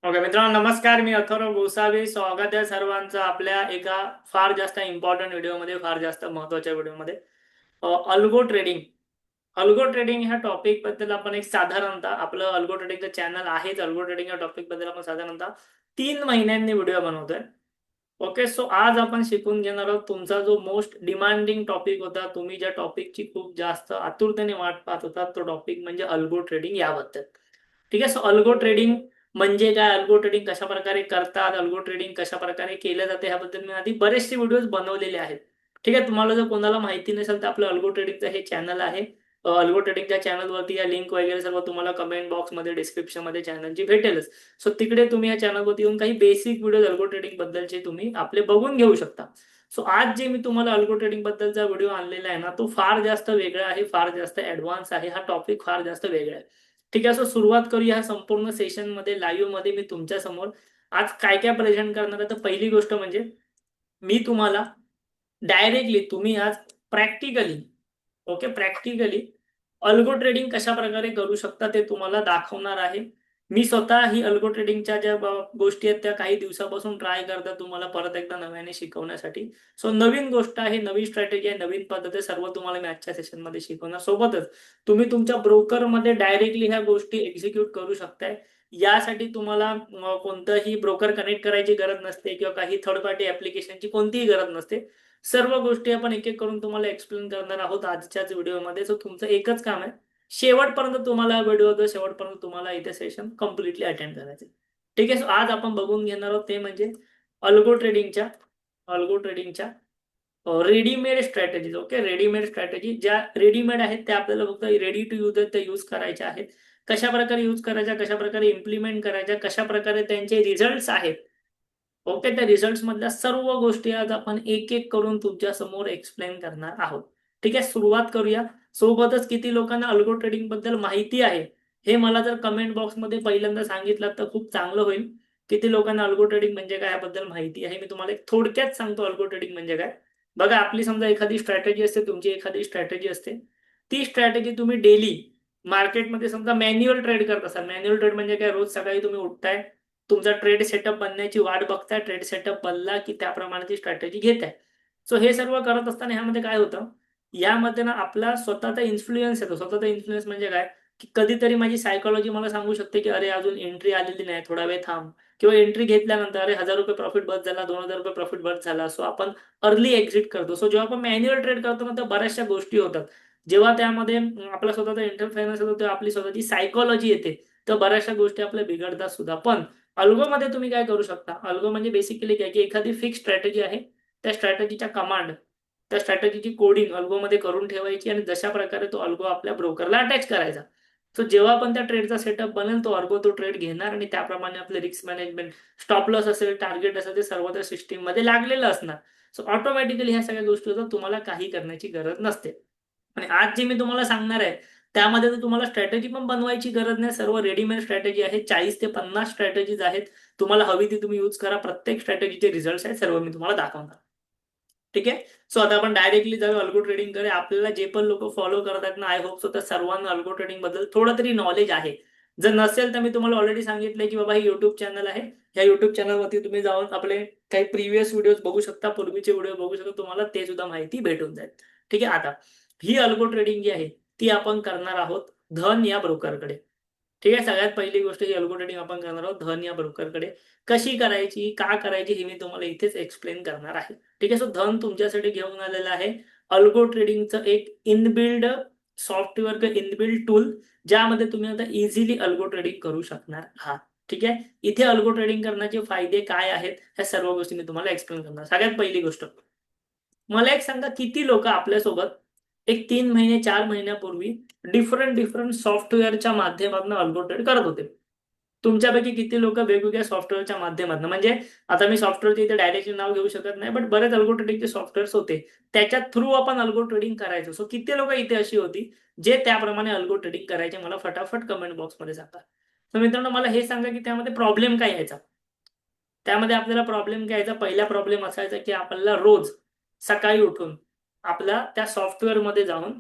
Okay मित्रांनो, नमस्कार. मी अथर्व गोसावी. स्वागत आहे सर्वांचं आपल्या एका फार जास्त इम्पॉर्टंट व्हिडिओमध्ये, फार जास्त महत्त्वाच्या व्हिडिओमध्ये. Algo trading. अल्गो ट्रेडिंग ह्या टॉपिक बद्दल आपण एक साधारणतः आपलं अल्गो ट्रेडिंगचं चॅनल आहेच. अल्गो ट्रेडिंग या टॉपिक बद्दल आपण साधारणतः 3 महिन्यांनी व्हिडिओ बनवतोय. ओके, सो आज आपण शिकून घेणार आहोत तुमचा जो मोस्ट डिमांडिंग टॉपिक होता, तुम्ही ज्या टॉपिकची खूप जास्त आतुरतेने वाट पाहत होता, तो टॉपिक म्हणजे अल्गो ट्रेडिंग याबद्दल. ठीक आहे. सो अल्गो ट्रेडिंग म्हणजे काय, अल्गो ट्रेडिंग कशा प्रकारे करतात, अल्गो ट्रेडिंग कशा प्रकारे केलं जाते ह्याबद्दल मी आधी बरेचसे व्हिडिओज बनवलेले आहेत. ठीक आहे. तुम्हाला जर कोणाला माहिती नसेल तर आपलं अल्गो ट्रेडिंगचं हे चॅनल आहे. अल्गो ट्रेडिंगच्या चॅनलवरती या लिंक वगैरे सर्व तुम्हाला कमेंट बॉक्समध्ये, डिस्क्रिप्शनमध्ये चॅनलची भेटेलच. सो तिकडे तुम्ही या चॅनलवरती येऊन काही बेसिक व्हिडिओ अल्गो ट्रेडिंग बद्दलचे तुम्ही आपले बघून घेऊ शकता. सो आज जे मी तुम्हाला अल्गो ट्रेडिंग बद्दलचा व्हिडिओ आणलेला आहे ना, तो फार जास्त वेगळा आहे, फार जास्त ऍडव्हान्स आहे. हा टॉपिक फार जास्त वेगळा आहे. ठीक आहे. सो सुरुवात करूया ह्या संपूर्ण सेशनमध्ये. लाईव्ह मध्ये मी तुमच्या समोर आज काय काय प्रेझेंट करणार आहे. तर पहिली गोष्ट म्हणजे मी तुम्हाला डायरेक्टली तुम्ही आज practically, okay, practically algo trading कशा प्रकारे करू शकता ते तुम्हाला दाखवणार आहे. मी स्वतः ही अल्गो ट्रेडिंगच्या ज्या गोष्टी आहेत त्या काही दिवसापासून ट्राय करता तुम्हाला परत एकदा नव्याने शिकवण्यासाठी. सो नवीन गोष्ट आहे, नवीन स्ट्रॅटेजी आहे, नवीन पद्धत आहे, सर्व तुम्हाला मी आजच्या सेशनमध्ये शिकवणार. सोबतच तुम्ही तुमच्या ब्रोकरमध्ये डायरेक्टली ह्या गोष्टी एक्झिक्यूट करू शकताय. यासाठी तुम्हाला कोणतंही ब्रोकर कनेक्ट करायची गरज नसते किंवा काही थर्ड पार्टी ऍप्लिकेशनची कोणतीही गरज नसते. सर्व गोष्टी आपण एक एक करून तुम्हाला एक्सप्लेन करणार आहोत आजच्याच व्हिडिओमध्ये. सो तुमचं एकच काम आहे, शेवटपर्यंत तुम्हाला व्हिडिओ शेवटपर्यंत तुम्हाला इथे सेशन कम्प्लिटली अटेंड करायचे. ठीक आहे. सो आज आपण बघून घेणार आहोत ते म्हणजे अल्गो ट्रेडिंगच्या अल्गो ट्रेडिंगच्या readymade strategies. Okay, readymade strategy ज्या रेडीमेड आहेत त्या आपल्याला फक्त रेडी टू यूज आहेत त्या यूज करायच्या आहेत. कशा प्रकारे यूज करायच्या, कशा प्रकारे इम्प्लिमेंट करायच्या, कशा प्रकारे त्यांचे रिझल्ट्स आहेत. ओके, त्या रिझल्ट्स मधल्या सर्व गोष्टी आज आपण एक एक करून तुमच्या समोर एक्सप्लेन करणार आहोत. ठीक आहे, सुरुवात करूया. सोबतच किती लोकांना अल्गो ट्रेडिंग बद्दल माहिती आहे हे मला जर कमेंट बॉक्समध्ये पहिल्यांदा सांगितलं तर खूप चांगलं होईल. किती लोकांना अल्गो ट्रेडिंग म्हणजे काय याबद्दल माहिती आहे. मी तुम्हाला एक थोडक्यात सांगतो अल्गो ट्रेडिंग म्हणजे काय. बघा, आपली समजा एखादी स्ट्रॅटेजी असते, तुमची एखादी स्ट्रॅटेजी असते. ती स्ट्रॅटेजी तुम्ही डेली मार्केटमध्ये समजा मॅन्युअल ट्रेड करत असाल. मॅन्युअल ट्रेड म्हणजे काय, रोज सकाळी तुम्ही उठताय, तुमचा ट्रेड सेटअप बनण्याची वाट बघताय, ट्रेड सेटअप बनला की त्याप्रमाणे ती स्ट्रॅटेजी घेताय. सो हे सर्व करत असताना ह्यामध्ये काय होतं, यामध्ये ना आपला स्वतःचा इन्फ्लुएन्स येतो. स्वतःचा इन्फ्लुएन्स म्हणजे काय, की कधीतरी माझी सायकोलॉजी मला सांगू शकते की अरे अजून एंट्री आलेली नाही, थोडा वेळ थांब. किंवा एंट्री घेतल्यानंतर अरे ₹1000 प्रॉफिट बस झाला, ₹2000 प्रॉफिट बस झाला. सो आपण अर्ली एक्झिट करतो. सो जेव्हा आपण मॅन्युअल ट्रेड करतो ना, तर बऱ्याचशा गोष्टी होतात. जेव्हा त्यामध्ये आपला स्वतःचा इंटरफेरन्स येतो तेव्हा आपली स्वतःची सायकोलॉजी येते, तर बऱ्याचशा गोष्टी आपल्या बिघडतात सुद्धा. पण अल्गोमध्ये तुम्ही काय करू शकता, अल्गो म्हणजे बेसिकली काय, की एखादी फिक्स स्ट्रॅटेजी आहे, त्या स्ट्रॅटेजीच्या कमांड, त्या स्ट्रॅटेजीची कोडिंग अल्गोमध्ये करून ठेवायची आणि जशा प्रकारे तो अल्गो आपल्या ब्रोकरला अटॅच करायचा. सो जेव्हा पण त्या ट्रेडचा सेटअप बनेल तो अल्गो तो ट्रेड घेणार आणि त्याप्रमाणे आपले रिस्क मॅनेजमेंट, स्टॉप लॉस असेल, टार्गेट असेल, ते सर्व त्या सिस्टीम मध्ये लागलेलं असणार. सो ऑटोमॅटिकली ह्या सगळ्या गोष्टी होतात, तुम्हाला काही करण्याची गरज नसते. आणि आज जे मी तुम्हाला सांगणार आहे त्यामध्ये तर तुम्हाला स्ट्रॅटेजी पण बनवायची गरज नाही. सर्व रेडीमेड स्ट्रॅटेजी आहे. 40 ते 50 स्ट्रॅटेजीज आहेत. तुम्हाला हवी ती तुम्ही यूज करा. प्रत्येक स्ट्रॅटेजीचे रिझल्ट्स आहेत, सर्व मी तुम्हाला दाखवणार. ठीक आहे. सो आता आपण डायरेक्टली जाऊया अल्गो ट्रेडिंग कडे. आपल्याला जे पण लोक फॉलो करत आहेत ना, आय होप सो त्या सर्वांना अल्गो ट्रेडिंग बद्दल थोडं तरी नॉलेज आहे. जर नसेल तर मी तुम्हाला ऑलरेडी सांगितलंय की बाबा हे युट्यूब चॅनल आहे. ह्या युट्यूब चॅनलवरती तुम्ही जाऊन आपले काही प्रिव्हियस व्हिडिओज बघू शकता, पूर्वीचे व्हिडिओ बघू शकता, तुम्हाला ते सुद्धा माहिती भेटून जाईल. ठीक आहे. आता ही अल्गो ट्रेडिंग जी आहे ती आपण करणार आहोत धन या ब्रोकरकडे. ठीक आहे. सगळ्यात पहिली गोष्ट ही अल्गो ट्रेडिंग आपण करणार आहोत धन या ब्रोकरकडे. कशी करायची, का करायची, हे मी तुम्हाला इथेच एक्सप्लेन करणार आहे. ठीक आहे. सो धन तुमच्यासाठी घेऊन आलेला आहे अल्गो ट्रेडिंगचं एक इनबिल्ड सॉफ्टवेअर किंवा इनबिल्ड टूल, ज्यामध्ये तुम्ही आता इझिली अल्गो ट्रेडिंग करू शकणार आहात. ठीक आहे. इथे अल्गो ट्रेडिंग करण्याचे फायदे काय आहेत ह्या सर्व गोष्टी मी तुम्हाला एक्सप्लेन करणार. सगळ्यात पहिली गोष्ट, मला एक सांगा, किती लोक आपल्यासोबत एक 3 महिने 4 महिन्यापूर्वी डिफरंट डिफरंट सॉफ्टवेअरच्या माध्यमातून अल्गो ट्रेड करत होते. तुमच्यापैकी किती लोक वेगवेगळ्या सॉफ्टवेअरच्या माध्यमातून, म्हणजे आता मी सॉफ्टवेअरचे इथे डायरेक्टली नाव घेऊ शकत नाही, बट बरेच अल्गो ट्रेडिंगचे सॉफ्टवेअर्स होते, त्याच्या थ्रू आपण अल्गो ट्रेडिंग करायचो. सो किती लोक इथे अशी होती जे त्याप्रमाणे अल्गो ट्रेडिंग करायचे, मला फटाफट कमेंट बॉक्समध्ये सांगा. तर मित्रांनो, मला हे सांगा की त्यामध्ये प्रॉब्लेम काय यायचा. त्यामध्ये आपल्याला प्रॉब्लेम काय यायचा, पहिला प्रॉब्लेम असायचा की आपल्याला रोज सकाळी उठून आपल्या त्या सॉफ्टवेअरमध्ये जाऊन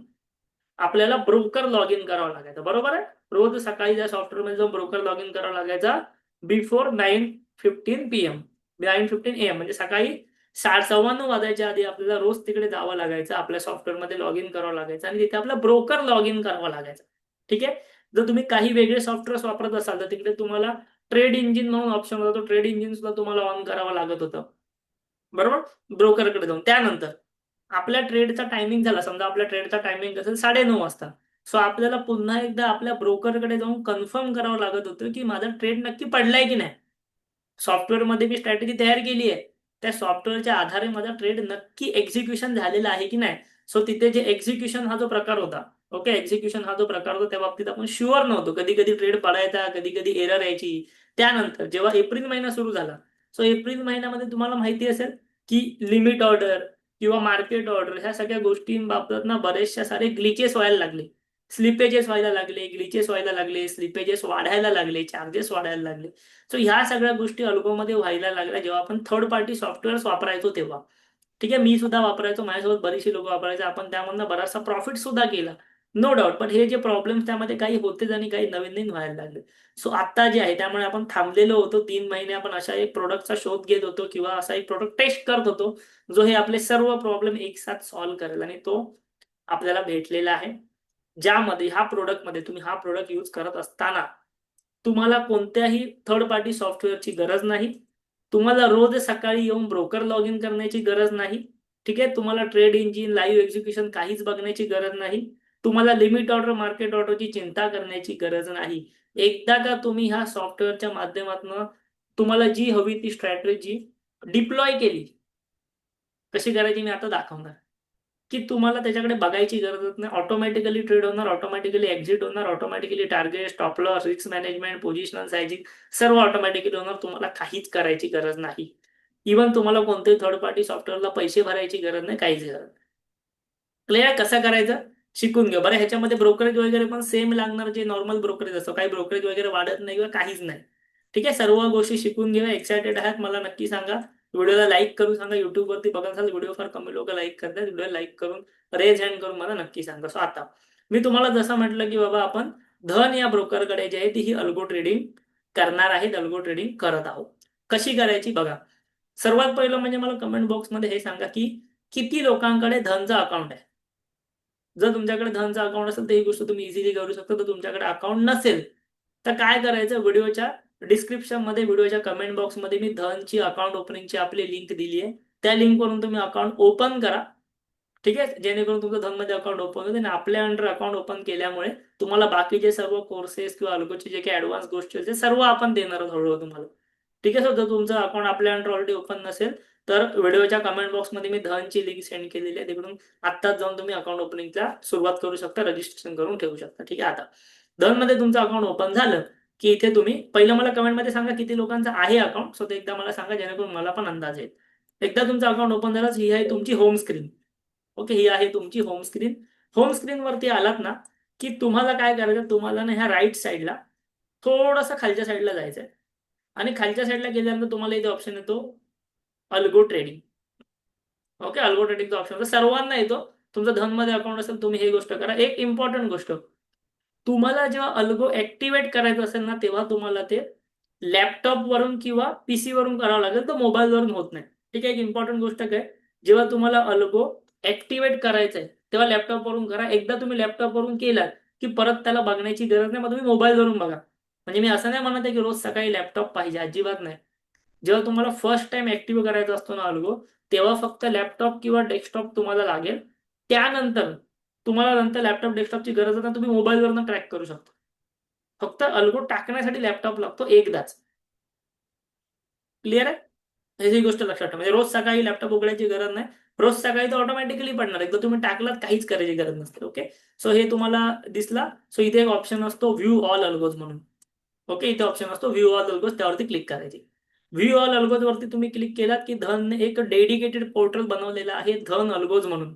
आपल्याला ब्रोकर लॉग इन करावं लागायचं. बरोबर आहे. रोज सकाळी त्या सॉफ्टवेअरमध्ये जाऊन ब्रोकर लॉग इन करावं लागायचा. बिफोर 9:15 PM 9:15 AM म्हणजे सकाळी 9:15 वाजायच्या आधी आपल्याला रोज तिकडे जावं लागायचं, आपल्या सॉफ्टवेअरमध्ये लॉग इन करावं लागायचं आणि तिथे आपला ब्रोकर लॉग इन करावा लागायचा. ठीक आहे. जर तुम्ही काही वेगळे सॉफ्टवेअर वापरत असाल तर तिकडे तुम्हाला ट्रेड इंजिन म्हणून ऑप्शन होता, तो ट्रेड इंजिन सुद्धा तुम्हाला ऑन करावं लागत होतं. बरोबर. ब्रोकरकडे जाऊन त्यानंतर आपल्या ट्रेडचा टायमिंग झाला, समजा आपल्या ट्रेडचा टायमिंग असेल 9:30 वाजता. सो आपल्याला पुन्हा एकदा आपल्या ब्रोकरकडे जाऊन कन्फर्म करावं लागत होतं की माझा ट्रेड नक्की पडलाय की नाही. सॉफ्टवेअरमध्ये मी स्ट्रॅटेजी तयार केली आहे, त्या सॉफ्टवेअरच्या आधारे माझा ट्रेड नक्की एक्झिक्युशन झालेला आहे की नाही. सो तिथे जे एक्झिक्युशन हा जो प्रकार होता, ओके, एक्झिक्युशन हा जो प्रकार होता त्या बाबतीत आपण शुअर नव्हतो. कधी कधी ट्रेड पडायचा, कधी कधी एरर यायची. त्यानंतर जेव्हा एप्रिल महिना सुरू झाला, सो एप्रिल महिन्यामध्ये तुम्हाला माहिती असेल की लिमिट ऑर्डर किंवा मार्केट ऑर्डर ह्या सगळ्या गोष्टींबाबत ना बरेचशा सारे ग्लिचेस व्हायला लागले, स्लिपेजेस व्हायला लागले, ग्लिचेस व्हायला लागले, स्लिपेजेस वाढायला लागले, चार्जेस वाढायला लागले. सो ह्या सगळ्या गोष्टी अल्गोमध्ये व्हायला लागल्या जेव्हा आपण थर्ड पार्टी सॉफ्टवेअर्स वापरायचो तेव्हा. ठीक आहे, मी सुद्धा वापरायचो, माझ्यासोबत बरीचशी लोक वापरायचे, आपण त्यामधनं बराचसा प्रॉफिट सुद्धा केला, नो डाऊट. पण हे जे प्रॉब्लेम्स त्यामध्ये काही होतेच आणि काही नवीन नवीन व्हायला लागले. सो आता जे आहे त्यामुळे आपण थांबलेलो होतो 3 महिने, आपण अशा एक प्रोडक्टचा शोध घेत होतो किंवा असा एक प्रोडक्ट टेस्ट करत होतो जो हे आपले सर्व प्रॉब्लेम एक साथ सॉल्व्ह करेल, आणि तो आपल्याला भेटलेला आहे. ज्यामध्ये ह्या प्रोडक्टमध्ये तुम्ही हा प्रोडक्ट यूज करत असताना तुम्हाला कोणत्याही थर्ड पार्टी सॉफ्टवेअरची गरज नाही. तुम्हाला रोज सकाळी येऊन ब्रोकर लॉग इन करण्याची गरज नाही. ठीक आहे. तुम्हाला ट्रेड इंजिन, लाईव्ह एक्झिक्युशन काहीच बघण्याची गरज नाही. तुम्हाला लिमिट ऑर्डर, मार्केट ऑर्डरची चिंता करण्याची गरज नाही. एकदा का तुम्ही ह्या सॉफ्टवेअरच्या माध्यमातून तुम्हाला जी हवी ती स्ट्रॅटेजी डिप्लॉय केली, कशी करायची मी आता दाखवणार, की तुम्हाला त्याच्याकडे बघायची गरजच नाही. ऑटोमॅटिकली ट्रेड होणार, ऑटोमॅटिकली एक्झिट होणार, automatically target, stop loss, risk management, positional sizing सर्व ऑटोमॅटिकली होणार. तुम्हाला काहीच करायची गरज नाही. इव्हन तुम्हाला कोणत्याही थर्ड पार्टी सॉफ्टवेअरला पैसे भरायची गरज नाही, काहीच गरज नाही. क्लिअर. कसं करायचं शिकून घ्या. बरं, ह्याच्यामध्ये ब्रोकरेज वगैरे पण सेम लागणार, जे नॉर्मल ब्रोकरेज असतो. काही ब्रोकरेज वगैरे वाढत नाही किंवा काहीच नाही. ठीक आहे. सर्व गोष्टी शिकून घ्या. एक्सायटेड आहात मला नक्की सांगा. व्हिडिओला लाईक करून सांगा. युट्यूबवरती बघत असाल, व्हिडिओ फार कमी लोक लाईक करतात. व्हिडिओ लाईक करून रेज हँड करून मला नक्की सांगा. सो आता मी तुम्हाला जसं म्हटलं की बाबा आपण धन या ब्रोकरकडे जे आहे ती ही अल्गो ट्रेडिंग करणार आहेत, अल्गो ट्रेडिंग करत आहोत. कशी करायची बघा. सर्वात पहिलं म्हणजे मला कमेंट बॉक्समध्ये हे सांगा की किती लोकांकडे धनचा अकाउंट आहे. जर तुमच्याकडे धनचा अकाउंट असेल तर ही गोष्ट तुम्ही इझिली करू शकता. तर तुमच्याकडे अकाउंट नसेल तर काय करायचं, व्हिडिओच्या डिस्क्रिप्शन मध्ये, व्हिडिओच्या कमेंट बॉक्समध्ये मी धनची अकाउंट ओपनिंगची आपली लिंक दिली आहे. त्या लिंकवरून तुम्ही अकाउंट ओपन करा. ठीक आहे. जेणेकरून तुमचं धनमध्ये अकाउंट ओपन होते आणि आपल्या अंडर अकाउंट ओपन केल्यामुळे तुम्हाला बाकीचे सर्व कोर्सेस किंवा अल्गोचे जे काही ऍडव्हान्स गोष्टी असतील सर्व आपण देणार आहोत हळूहळू तुम्हाला. ठीक आहे. सर जर तुमचं अकाउंट आपल्या अंडर ऑलरेडी ओपन नसेल तर व्हिडिओच्या कमेंट बॉक्समध्ये मी धनची लिंक सेंड केलेली आहे, तिकडून आत्ताच जाऊन तुम्ही अकाउंट ओपनिंगला सुरुवात करू शकता, रजिस्ट्रेशन करून ठेवू शकता. ठीक आहे. आता धनमध्ये तुमचं अकाउंट ओपन झालं की इथे तुम्ही पहिलं मला कमेंटमध्ये सांगा किती लोकांचं आहे अकाउंट. सो ते एकदा मला सांगा जेणेकरून मला पण अंदाज येईल. एकदा तुमचं अकाउंट ओपन झालं, ही आहे तुमची होम स्क्रीन. ओके, ही आहे तुमची होम स्क्रीन. होम स्क्रीन वरती आलात ना की तुम्हाला काय करायचं, तुम्हाला ना ह्या राईट साईडला थोडंसं खालच्या साईडला जायचंय आणि खालच्या साईडला गेल्यानंतर तुम्हाला इथे ऑप्शन येतो अल्गो ट्रेडिंग. ओके, अल्गो ट्रेडिंगचा ऑप्शन सर्वांना येतो. तुमचं धनमध्ये अकाउंट असेल तुम्ही हे गोष्ट करा. एक इम्पॉर्टंट गोष्ट, तुम्हाला जेव्हा अल्गो ऍक्टिव्हेट करायचं असेल ना तेव्हा तुम्हाला ते लॅपटॉप वरून किंवा पीसी वरून करावं लागेल, तर मोबाईल वरून होत नाही. ठीक आहे. एक इम्पॉर्टंट गोष्ट काय, जेव्हा तुम्हाला अल्गो ऍक्टिव्हेट करायचंय तेव्हा लॅपटॉप वरून करा. एकदा तुम्ही लॅपटॉप वरून केलात की परत त्याला बघण्याची गरज नाही, मग तुम्ही मोबाईल वरून बघा. म्हणजे मी असं नाही म्हणत आहे की रोज सकाळी लॅपटॉप पाहिजे, अजिबात नाही. जेव्हा तुम्हाला फर्स्ट टाइम ऍक्टिव्ह करायचा असतो ना अल्गो, तेव्हा फक्त लॅपटॉप किंवा डेस्कटॉप तुम्हाला लागेल. त्यानंतर तुम्हाला नंतर लॅपटॉप डेस्कटॉपची गरज नाही, तुम्ही मोबाईलवरून ट्रॅक करू शकता. फक्त अल्गो टाकण्यासाठी लॅपटॉप लागतो एकदाच. क्लिअर आहे. ही गोष्ट लक्षात ठेवा. म्हणजे रोज सकाळी लॅपटॉप उघडायची गरज नाही. रोज सकाळी तो ऑटोमॅटिकली पडणार, एकदा तुम्ही टाकलात काहीच करायची गरज नसते. ओके. सो हे तुम्हाला दिसला. सो इथे एक ऑप्शन असतो व्ह्यू ऑल अल्गोज म्हणून. ओके, इथे ऑप्शन असतो व्ह्यू ऑल अल्गोज, त्यावरती क्लिक करायची. व्ह्यू ऑल अल्गोज वरती तुम्ही क्लिक केलात की धन एक डेडिकेटेड पोर्टल बनवलेला आहे, धन अल्गोज म्हणून.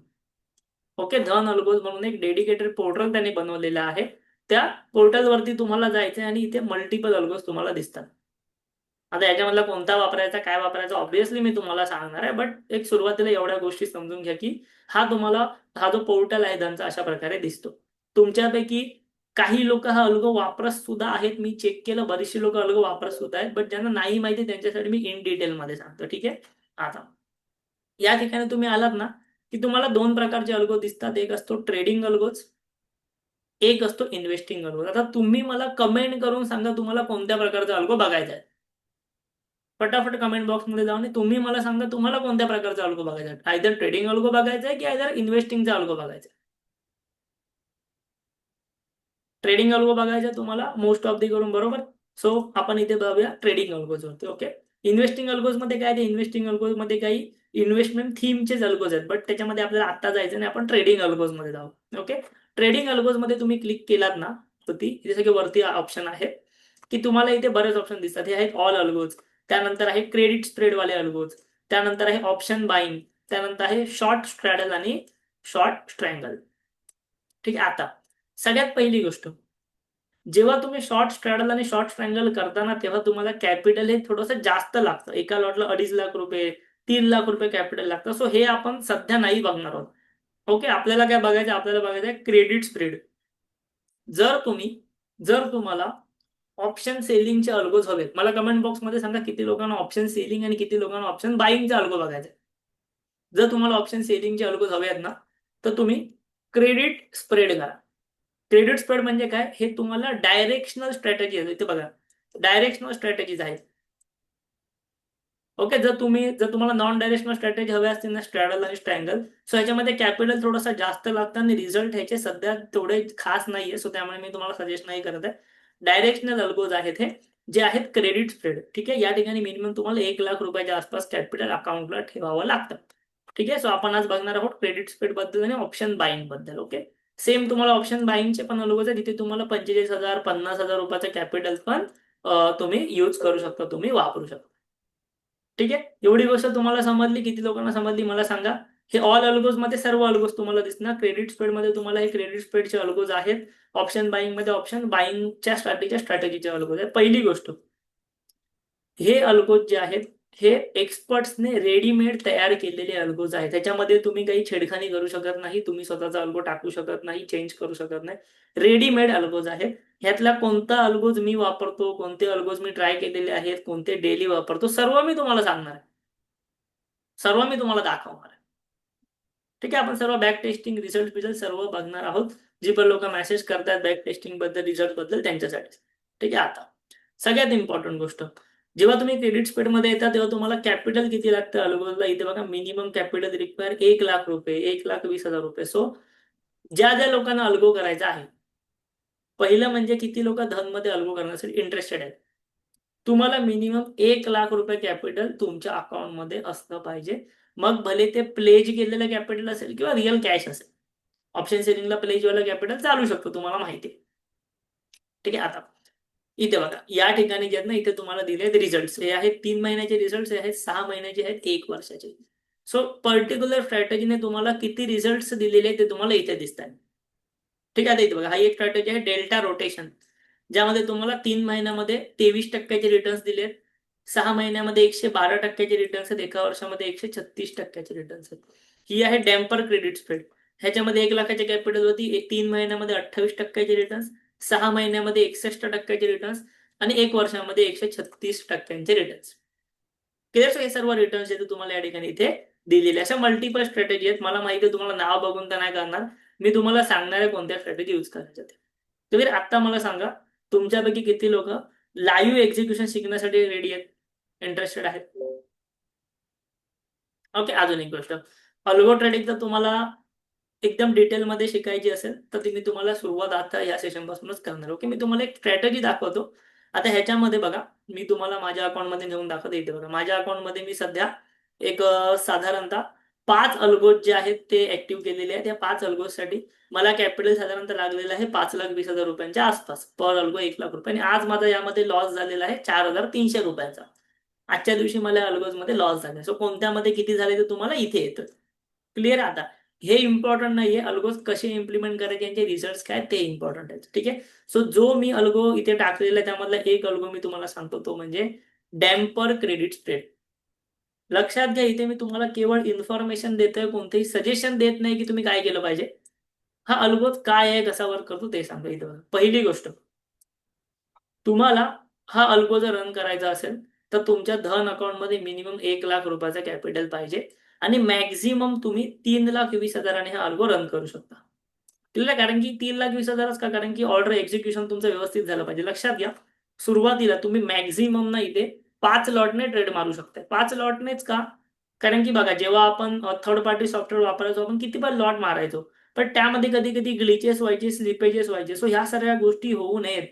ओके, धन अल्गोज म्हणून एक डेडिकेटेड पोर्टल त्यांनी बनवलेलं आहे. त्या पोर्टलवरती तुम्हाला जायचंय आणि इथे मल्टिपल अल्गोज तुम्हाला दिसतात. आता याच्यामधला कोणता वापरायचा, काय वापरायचा, ऑब्व्हियसली मी तुम्हाला सांगणार आहे. बट एक सुरुवातीला एवढ्या गोष्टी समजून घ्या की हा जो पोर्टल आहे धनचा अशा प्रकारे दिसतो. तुमच्यापैकी काही लोक हा अल्गो वापरत सुद्धा आहेत, मी चेक केलं, बरेचसे लोक अल्गो वापरत सुद्धा आहेत, बट ज्यांना नाही माहिती त्यांच्यासाठी मी इन डिटेल मध्ये सांगतो. ठीक आहे. आता या ठिकाणी तुम्ही आलात ना की तुम्हाला दोन प्रकारचे अल्गो दिसतात. एक असतो ट्रेडिंग अल्गोज, एक असतो इन्व्हेस्टिंग अल्गो. आता तुम्ही मला कमेंट करून सांगा तुम्हाला कोणत्या प्रकारचा अल्गो बघायचा आहे. फटाफट कमेंट बॉक्स मध्ये जाऊन तुम्ही मला सांगा तुम्हाला कोणत्या प्रकारचा अल्गो बघायचा आहे. आयदर ट्रेडिंग अल्गो बघायचा आहे की आयदर इन्व्हेस्टिंगचा अल्गो बघायचा आहे. ट्रेडिंग अल्गो बघायचा तुम्हाला मोस्ट ऑफ दी करून, बरोबर. सो आपण इथे बघूया ट्रेडिंग अल्गोज वरती. ओके. इन्व्हेस्टिंग अल्गोज मध्ये काय, ते इन्व्हेस्टिंग अल्गोज मध्ये काही इन्व्हेस्टमेंट थीमचे अल्गोज आहेत, बट त्याच्यामध्ये आपल्याला आता जायचं नाही, आपण ट्रेडिंग अल्गोज मध्ये जाऊ. ओके. ट्रेडिंग अल्गोज मध्ये तुम्ही क्लिक केलात ना तर ती इथे सगळे वरती ऑप्शन आहे की तुम्हाला इथे बरेच ऑप्शन दिसतात. हे आहेत ऑल अल्गोज, त्यानंतर आहे क्रेडिट स्प्रेड वाले अल्गोज, त्यानंतर आहे ऑप्शन बाईंग, त्यानंतर आहे शॉर्ट स्ट्रॅडल आणि शॉर्ट स्ट्रँगल. ठीक आहे. आता सगळ्यात पहिली गोष्ट, जेव्हा तुम्ही शॉर्ट स्ट्रॅडल आणि शॉर्ट स्ट्रँगल करताना तेव्हा तुम्हाला कॅपिटल हे थोडंसं जास्त लागतं. एका लॉटला 2.5 लाख रुपये, 3 लाख रुपये कॅपिटल लागतं. सो हे आपण सध्या नाही बघणार आहोत. ओके. आपल्याला काय बघायचं, आपल्याला बघायचं आहे क्रेडिट स्प्रेड. जर तुम्हाला ऑप्शन सेलिंगचे अल्गोज हवेत, मला कमेंट बॉक्स मध्ये सांगा किती लोकांना ऑप्शन सेलिंग आणि किती लोकांना ऑप्शन बाईंगचे अल्गो बघायचे. जर तुम्हाला ऑप्शन सेलिंगचे अल्गोज हवे आहेत ना तर तुम्ही क्रेडिट स्प्रेड करा. क्रेडिट स्प्रेड म्हणजे काय, हे तुम्हाला डायरेक्शनल स्ट्रॅटेजी आहे. इथे बघा डायरेक्शनल स्ट्रॅटेजीज आहेत. ओके. जर तुम्हाला नॉन डायरेक्शनल स्ट्रॅटेजी हवे असतील ना, स्ट्रॅडल आणि स्ट्रँगल, सो ह्याच्यामध्ये कॅपिटल थोडासा जास्त लागतं आणि रिझल्ट ह्याचे सध्या तेवढे खास नाहीये. सो त्यामुळे मी तुम्हाला सजेस्ट नाही करत आहे. डायरेक्शनल अल्गोज आहेत हे, जे आहेत क्रेडिट स्प्रेड. ठीक आहे. या ठिकाणी मिनिमम तुम्हाला 1 लाख रुपयाच्या आसपास कॅपिटल अकाउंटला ठेवावं लागतं. ठीक आहे. सो आपण आज बघणार आहोत क्रेडिट स्प्रेड बद्दल आणि ऑप्शन बाईंग बद्दल. ओके. सेम तुम्हाला ऑप्शन बाईंगचे पण अल्गोज आहे, तिथे तुम्हाला 45,000 50,000 रुपयाचं कॅपिटल पण तुम्ही यूज करू शकता, तुम्ही वापरू शकता. ठीक आहे. एवढी गोष्ट तुम्हाला समजली, किती लोकांना समजली मला सांगा. हे ऑल अल्गोज मध्ये सर्व अल्गोज तुम्हाला दिसणार. क्रेडिट स्प्रेड मध्ये तुम्हाला हे क्रेडिट स्प्रेडचे अल्गोज आहेत. ऑप्शन बाईंग मध्ये ऑप्शन बाईंगच्या स्ट्रॅटेजीचे अल्गोज आहेत. पहिली गोष्ट, हे अल्गोज जे आहेत हे एक्सपर्ट्सने रेडीमेड तयार केलेले अल्गोज आहेत. त्याच्यामध्ये तुम्ही काही छेडखानी करू शकत नाही, तुम्ही स्वतःचा अल्गो टाकू शकत नाही, चेंज करू शकत नाही. रेडीमेड अल्गोज आहेत. ह्यातला कोणता अल्गोज मी वापरतो, कोणते अल्गोज मी ट्राय केलेले आहेत, कोणते डेली वापरतो, सर्व मी तुम्हाला सांगणार आहे, सर्व मी तुम्हाला दाखवणार आहे. ठीक आहे. आपण सर्व बॅक टेस्टिंग रिझल्ट सर्व बघणार आहोत. जी पण लोक मेसेज करतात बॅक टेस्टिंग बद्दल, रिझल्ट बद्दल, त्यांच्यासाठी. ठीक आहे. आता सगळ्यात इम्पॉर्टंट गोष्ट, जेव्हा तुम्ही क्रेडिट स्प्रेड मध्ये येता तेव्हा तुम्हाला कॅपिटल किती लागतं अल्गोजला. इथे बघा मिनिमम कॅपिटल रिक्वायर 1 लाख रुपये, 1,20,000 रुपये. सो ज्या ज्या लोकांना अल्गो करायचा आहे, पहिलं म्हणजे किती लोक धनमध्ये अल्गो करण्यासाठी इंटरेस्टेड आहेत, तुम्हाला मिनिमम 1 लाख रुपये कॅपिटल तुमच्या अकाउंटमध्ये असलं पाहिजे. मग भले ते प्लेज केलेलं कॅपिटल असेल किंवा रिअल कॅश असेल. ऑप्शन सेलिंगला प्लेजवाला कॅपिटल चालू शकतो, तुम्हाला माहिती आहे. ठीक आहे. आता इथे बघा या ठिकाणी जे आहेत ना, इथे तुम्हाला दिले आहेत रिझल्ट. हे आहेत 3 महिन्याचे रिझल्ट, हे आहेत 6 महिन्याचे, आहेत 1 वर्षाचे. सो पर्टिक्युलर स्ट्रॅटेजीने तुम्हाला किती रिझल्ट दिलेले आहेत ते तुम्हाला इथे दिसतात. ठीक आहे. इथे बघा हा एक स्ट्रॅटेजी आहे डेल्टा रोटेशन, ज्यामध्ये तुम्हाला 3 महिन्यामध्ये 23% रिटर्न्स दिलेत, 6 महिन्यामध्ये 112% रिटर्न्स आहेत, एका वर्षामध्ये 136% रिटर्न्स आहेत. ही आहे डॅम्पर क्रेडिट स्प्रेड. ह्याच्यामध्ये 1 लाखाच्या कॅपिटल होती, 3 महिन्यामध्ये 28% रिटर्न्स, 6 महिन्यामध्ये 61% रिटर्न्स आणि 1 वर्षामध्ये 136% रिटर्न्स. क्लिअर. हे सर्व रिटर्न्स जे तुम्हाला या ठिकाणी इथे दिलेले. अशा मल्टिपल स्ट्रॅटेजी आहेत. मला माहिती आहे तुम्हाला नाव बघून तर नाही करणार, मी तुम्हाला सांगणार आहे कोणत्या स्ट्रॅटेजी यूज करायच्या ते. तर आता मला सांगा तुमच्यापैकी किती लोक लाईव्ह एक्झिक्युशन शिकण्यासाठी रेडी आहेत, इंटरेस्टेड आहेत. ओके. अजून एक गोष्ट, अल्गो ट्रेडिंग जर तुम्हाला एकदम डिटेलमध्ये शिकायची असेल तर मी तुम्हाला सुरुवात आता या सेशन पासूनच करणार. ओके. मी तुम्हाला एक स्ट्रॅटेजी दाखवतो. आता ह्याच्यामध्ये बघा मी तुम्हाला माझ्या अकाउंटमध्ये नेऊन दाखवतो. इथे बघा माझ्या अकाउंटमध्ये मी सध्या एक साधारणतः 5 अल्गोज जे आहेत ते ऍक्टिव्ह केलेले आहेत. या 5 अल्गोजसाठी मला कॅपिटल साधारणतः लागलेलं आहे 5,20,000 रुपयांच्या आसपास. पर अल्गो 1 लाख रुपये. आणि आज माझा यामध्ये लॉस झालेला आहे 4,300 रुपयाचा. आजच्या दिवशी मला अल्गोज मध्ये लॉस झाले. सो कोणत्यामध्ये किती झाले ते तुम्हाला इथे येतं. क्लिअर. आता हे इम्पॉर्टंट नाहीये, अल्गोज कसे इम्प्लिमेंट करायचे यांचे रिझल्ट काय ते इम्पॉर्टंट आहेत. ठीक आहे. सो जो मी अल्गो इथे टाकलेला आहे त्यामधला एक अल्गो मी तुम्हाला सांगतो, तो म्हणजे डॅम्पर क्रेडिट स्प्रेड. लक्षात घ्या, इथे मी तुम्हाला केवळ इन्फॉर्मेशन देतोय, कोणतेही सजेशन देत नाही की तुम्ही काय केलं पाहिजे. हा अल्गो काय आहे, कसा वर्क करतो ते सांगतो इथं बघा. पहिली गोष्ट, तुम्हाला हा अल्गो जर रन करायचा असेल तर तुमच्या धन अकाउंटमध्ये मिनिमम 1 लाख रुपयाचा कॅपिटल पाहिजे आणि मॅक्झिमम तुम्ही 3,20,000 हा अल्गो रन करू शकता. ठीक कारण की 3,20,000च का, कारण की ऑर्डर एक्झिक्युशन तुमचं व्यवस्थित झालं पाहिजे. लक्षात घ्या, सुरुवातीला तुम्ही मॅक्झिमम ना इथे 5 लॉटने ट्रेड मारू शकता. 5 लॉटनेच का, कारण की बघा, जेव्हा आपण थर्ड पार्टी सॉफ्टवेअर वापरायचो आपण किती पण लॉट मारायचो, पण त्यामध्ये कधी कधी ग्लिचेस व्हायचे, स्लिपेजेस व्हायचे. सो ह्या सगळ्या गोष्टी होऊ नयेत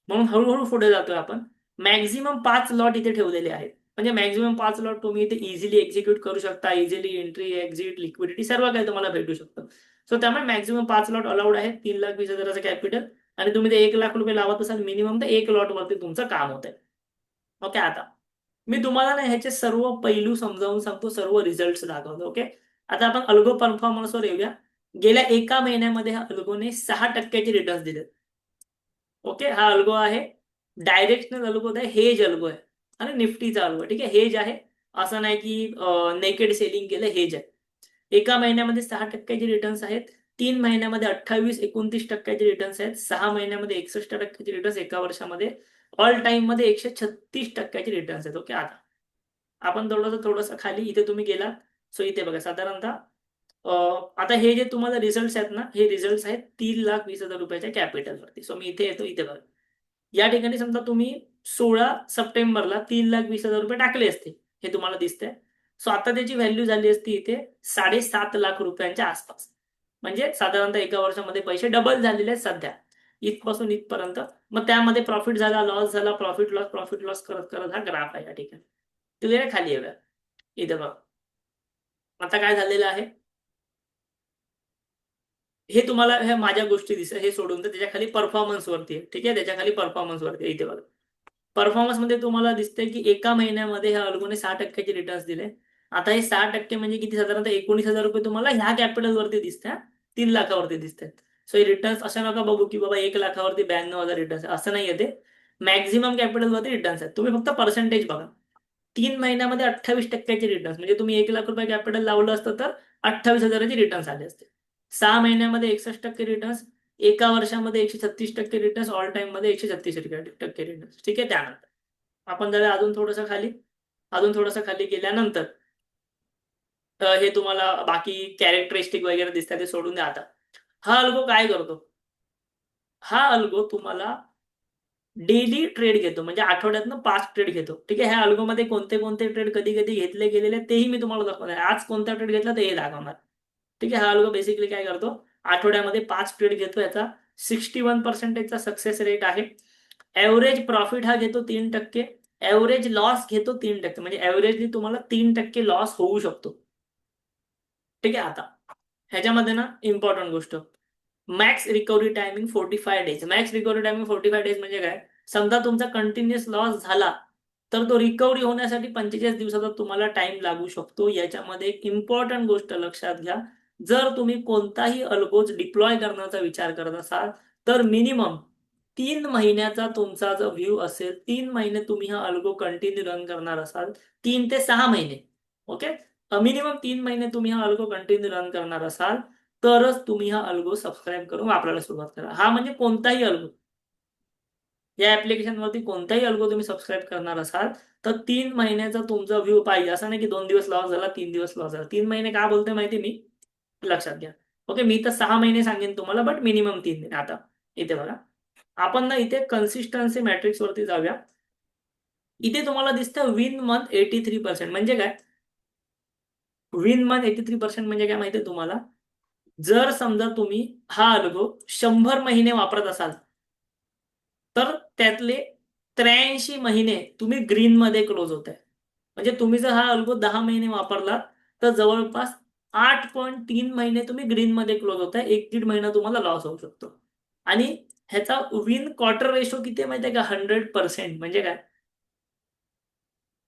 म्हणून हळूहळू पुढे जातोय आपण. मॅक्झिमम 5 लॉट इथे ठेवलेले आहेत, म्हणजे मॅक्झिमम 5 लॉट तुम्ही इथे इझिली एक्झिक्यूट करू शकता. इझिली एंट्री, एक्झिट, लिक्विडिटी सर्व काही तुम्हाला भेटू शकतं. सो त्यामुळे मॅक्झिमम 5 लॉट अलाउड आहे. 3,20,000चं कॅपिटल आणि तुम्ही ते 1 लाख रुपये लावत असाल मिनिमम, तर 1 लॉट वरती तुमचं काम होतंय. ओके, आता मी तुम्हाला ना ह्याचे सर्व पैलू समजावून सांगतो, सर्व रिझल्ट दाखवतो. ओके, आता आपण अल्गो परफॉर्मन्सवर येऊया. गेल्या 1 महिन्यामध्ये हा अल्गोने 6% रिटर्न्स दिले. ओके, हा अल्गो आहे डायरेक्शनल अल्गो आहे, हेज अल्गो आहे आणि निफ्टीचा अल्गो. ठीक आहे, हेज आहे, असं नाही की नेकेड सेलिंग केलं, हेज आहे. 1 महिन्यामध्ये 6% रिटर्न्स आहेत. 3 महिन्यामध्ये 28-29% रिटर्न्स आहेत. 6 महिन्यामध्ये 61% रिटर्न्स. 1 वर्षामध्ये ऑल टाइम मध्ये 136% रिटर्न्स आहेत. ओके, आता आपण थोडंसं थोडंसं खाली इथे तुम्ही गेलात. सो इथे बघा, साधारणतः आता हे जे तुम्हाला रिझल्ट आहेत ना, हे रिझल्ट आहेत 3,20,000 रुपयाच्या कॅपिटलवरती. सो मी इथे येतो, इथे बघा. या ठिकाणी समजा तुम्ही 16 सप्टेंबरला 3,20,000 रुपये टाकले असते, हे तुम्हाला दिसतंय. सो आता त्याची व्हॅल्यू झाली असती इथे 7.5 लाख रुपयांच्या आसपास. म्हणजे साधारणतः 1 वर्षामध्ये पैसे डबल झालेले आहेत सध्या, इथपासून इथपर्यंत. मग त्यामध्ये प्रॉफिट झाला, लॉस झाला, प्रॉफिट लॉस करत करत हा ग्राफ आहे या ठिकाणी. क्लिअर, खाली येऊया. इथे बघा, आता काय झालेलं आहे, हे तुम्हाला ह्या माझ्या गोष्टी दिसत, हे सोडून तर त्याच्या खाली परफॉर्मन्स वरती आहे. ठीक आहे, त्याच्या खाली परफॉर्मन्स वरती आहे, इथे बघा. परफॉर्मन्स मध्ये तुम्हाला दिसतंय की 1 महिन्यामध्ये ह्या अल्गोने 6%चे रिटर्न्स दिले. आता हे 6% म्हणजे किती, साधारणतः 19,000 रुपये तुम्हाला ह्या कॅपिटल वरती दिसते, 3 लाखावरती दिसतात. सो हे रिटर्न्स अशा नका बघू की बाबा 1 लाखावरती 92,000 रिटर्न्स, असं नाही येते. मॅक्झिमम कॅपिटल वरती रिटर्न्स आहेत. तुम्ही फक्त पर्सेंटेज बघा. 3 महिन्यामध्ये 28%चे रिटर्न्स, म्हणजे तुम्ही 1 लाख रुपये कॅपिटल लावलं असतं तर 28,000चे रिटर्न्स आले असते. 6 महिन्यामध्ये 61% रिटर्न्स, 1 वर्षामध्ये 136% रिटर्न्स, ऑल टाइम मध्ये 136% रिटर्न्स. ठीक आहे, त्यानंतर आपण जरा अजून थोडंसं खाली गेल्यानंतर हे तुम्हाला बाकी कॅरेक्टरिस्टिक वगैरे दिसतात, ते सोडून द्या आता. हा अल्गो काय करतो, हा अल्गो तुम्हाला डेली ट्रेड घेतो, म्हणजे आठवड्यातनं 5 ट्रेड घेतो. ठीक आहे, ह्या अल्गोमध्ये कोणते कोणते ट्रेड कधी कधी घेतले गेलेले तेही मी तुम्हाला दाखवणार. आज कोणता ट्रेड घेतला ते हे दाखवणार. ठीक आहे, हा अल्गो बेसिकली काय करतो, आठवड्यामध्ये 5 ट्रेड घेतो. याचा 61%चा सक्सेस रेट आहे. ऍव्हरेज प्रॉफिट हा घेतो 3%. ऍव्हरेज लॉस घेतो 3%, म्हणजे ऍव्हरेजली तुम्हाला 3% लॉस होऊ शकतो. ठीक आहे, आता ह्याच्यामध्ये ना इम्पॉर्टंट गोष्ट, max recovery timing 45 days. Max recovery timing 45 days म्हणजे काय, समजा तुमचा कंटिन्युअस लॉस झाला तर तो रिकव्हरी होण्यासाठी 45 दिवसाचा तुम्हाला टाइम लागू शकतो. याच्यामध्ये एक इम्पॉर्टंट गोष्ट लक्षात घ्या, जर तुम्ही कोणताही अल्गोज डिप्लॉय करण्याचा विचार करत असाल तर मिनिमम 3 महिन्याचा तुमचा जो व्ह्यू असेल, 3 महिने तुम्ही हा अल्गो कंटिन्यू रन करणार असाल, 3 ते 6 महिने. ओके, मिनिमम 3 महिने तुम्ही हा अल्गो कंटिन्यू रन करणार असाल तरच तुम्ही हा अल्गो सबस्क्राईब करून वापरायला सुरुवात करा. हा म्हणजे कोणताही अल्गो, या ऍप्लिकेशनवरती कोणताही अल्गो तुम्ही सबस्क्राईब करणार असाल तर 3 महिन्याचा तुमचा व्ह्यू पाहिजे. असं नाही की 2 दिवस लॉस झाला, 3 दिवस लॉस झाला. 3 महिने का बोलतोय माहिती मी, लक्षात घ्या. ओके, मी तर 6 महिने सांगेन तुम्हाला, बट मिनिमम 3 महिने. आता इथे बघा, आपण ना इथे कन्सिस्टन्सी मॅट्रिक्स वरती जाऊया. इथे तुम्हाला दिसतं विन मंथ 83%. म्हणजे काय, विन मंथ 83% म्हणजे काय माहितीये तुम्हाला, जर समजा तुम्ही हा अल्गो 100 महिने वापरत असाल तर त्यातले 83 महिने तुम्ही ग्रीन मध्ये क्लोज होत आहे. म्हणजे तुम्ही जर हा अल्गो 10 महिने वापरला तर जवळपास 8.3 महिने तुम्ही ग्रीन मध्ये क्लोज होत आहे. 1-1.5 महिना तुम्हाला लॉस होऊ शकतो. आणि ह्याचा विन क्वार्टर रेशो किती आहे माहिती आहे का, 100%. म्हणजे काय,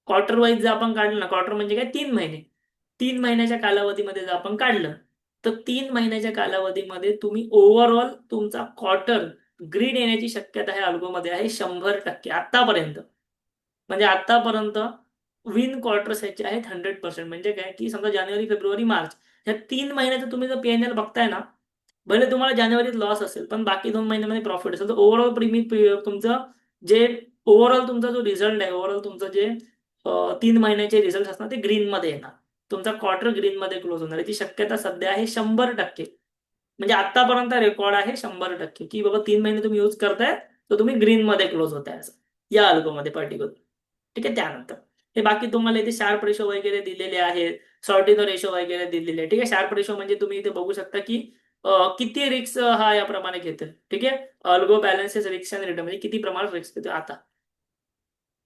क्वार्टर वाईज जर आपण काढलं ना, क्वार्टर म्हणजे काय, 3 महिने. 3 महिन्याच्या कालावधीमध्ये जर आपण काढलं तर 3 महिन्याच्या कालावधीमध्ये तुम्ही ओव्हरऑल तुमचा क्वार्टर ग्रीन येण्याची शक्यता ह्या अल्गोमध्ये आहे 100% आतापर्यंत. म्हणजे आतापर्यंत विन क्वार्टर्स ह्याचे आहेत 100%. म्हणजे काय की समजा जानेवारी, फेब्रुवारी, मार्च ह्या 3 महिन्याचं तुम्ही जर पीएनएल बघताय ना, भले तुम्हाला जानेवारीत लॉस असेल पण बाकी 2 महिन्यामध्ये प्रॉफिट असेल, तर ओव्हरऑल तुमचं जे ओव्हरऑल तुमचा जो रिझल्ट आहे, ओव्हरऑल तुमचं जे 3 महिन्याचे रिझल्ट असणार ते ग्रीन मध्ये येणार. तुमचा क्वार्टर ग्रीन मध्ये क्लोज होणार. याची शक्यता सध्या आहे 100%. म्हणजे आतापर्यंत रेकॉर्ड आहे 100% की बाबा 3 महिने तुम्ही यूज करताय तर तुम्ही ग्रीन मध्ये क्लोज होताय असं या अल्गोमध्ये पर्टिक्युलर. ठीक आहे. त्यानंतर हे बाकी तुम्हाला इथे शार्प रेशो वगैरे दिलेले आहेत, सॉर्टिनो रेशो वगैरे दिलेले आहे. ठीक आहे. शार्प रेशो म्हणजे तुम्ही इथे बघू शकता की किती रिक्स हा याप्रमाणे घेतो. ठीक आहे. अल्गो बॅलन्सेस रिक्स अँड रिटर्न म्हणजे किती प्रमाणात रिक्स घेतो. आता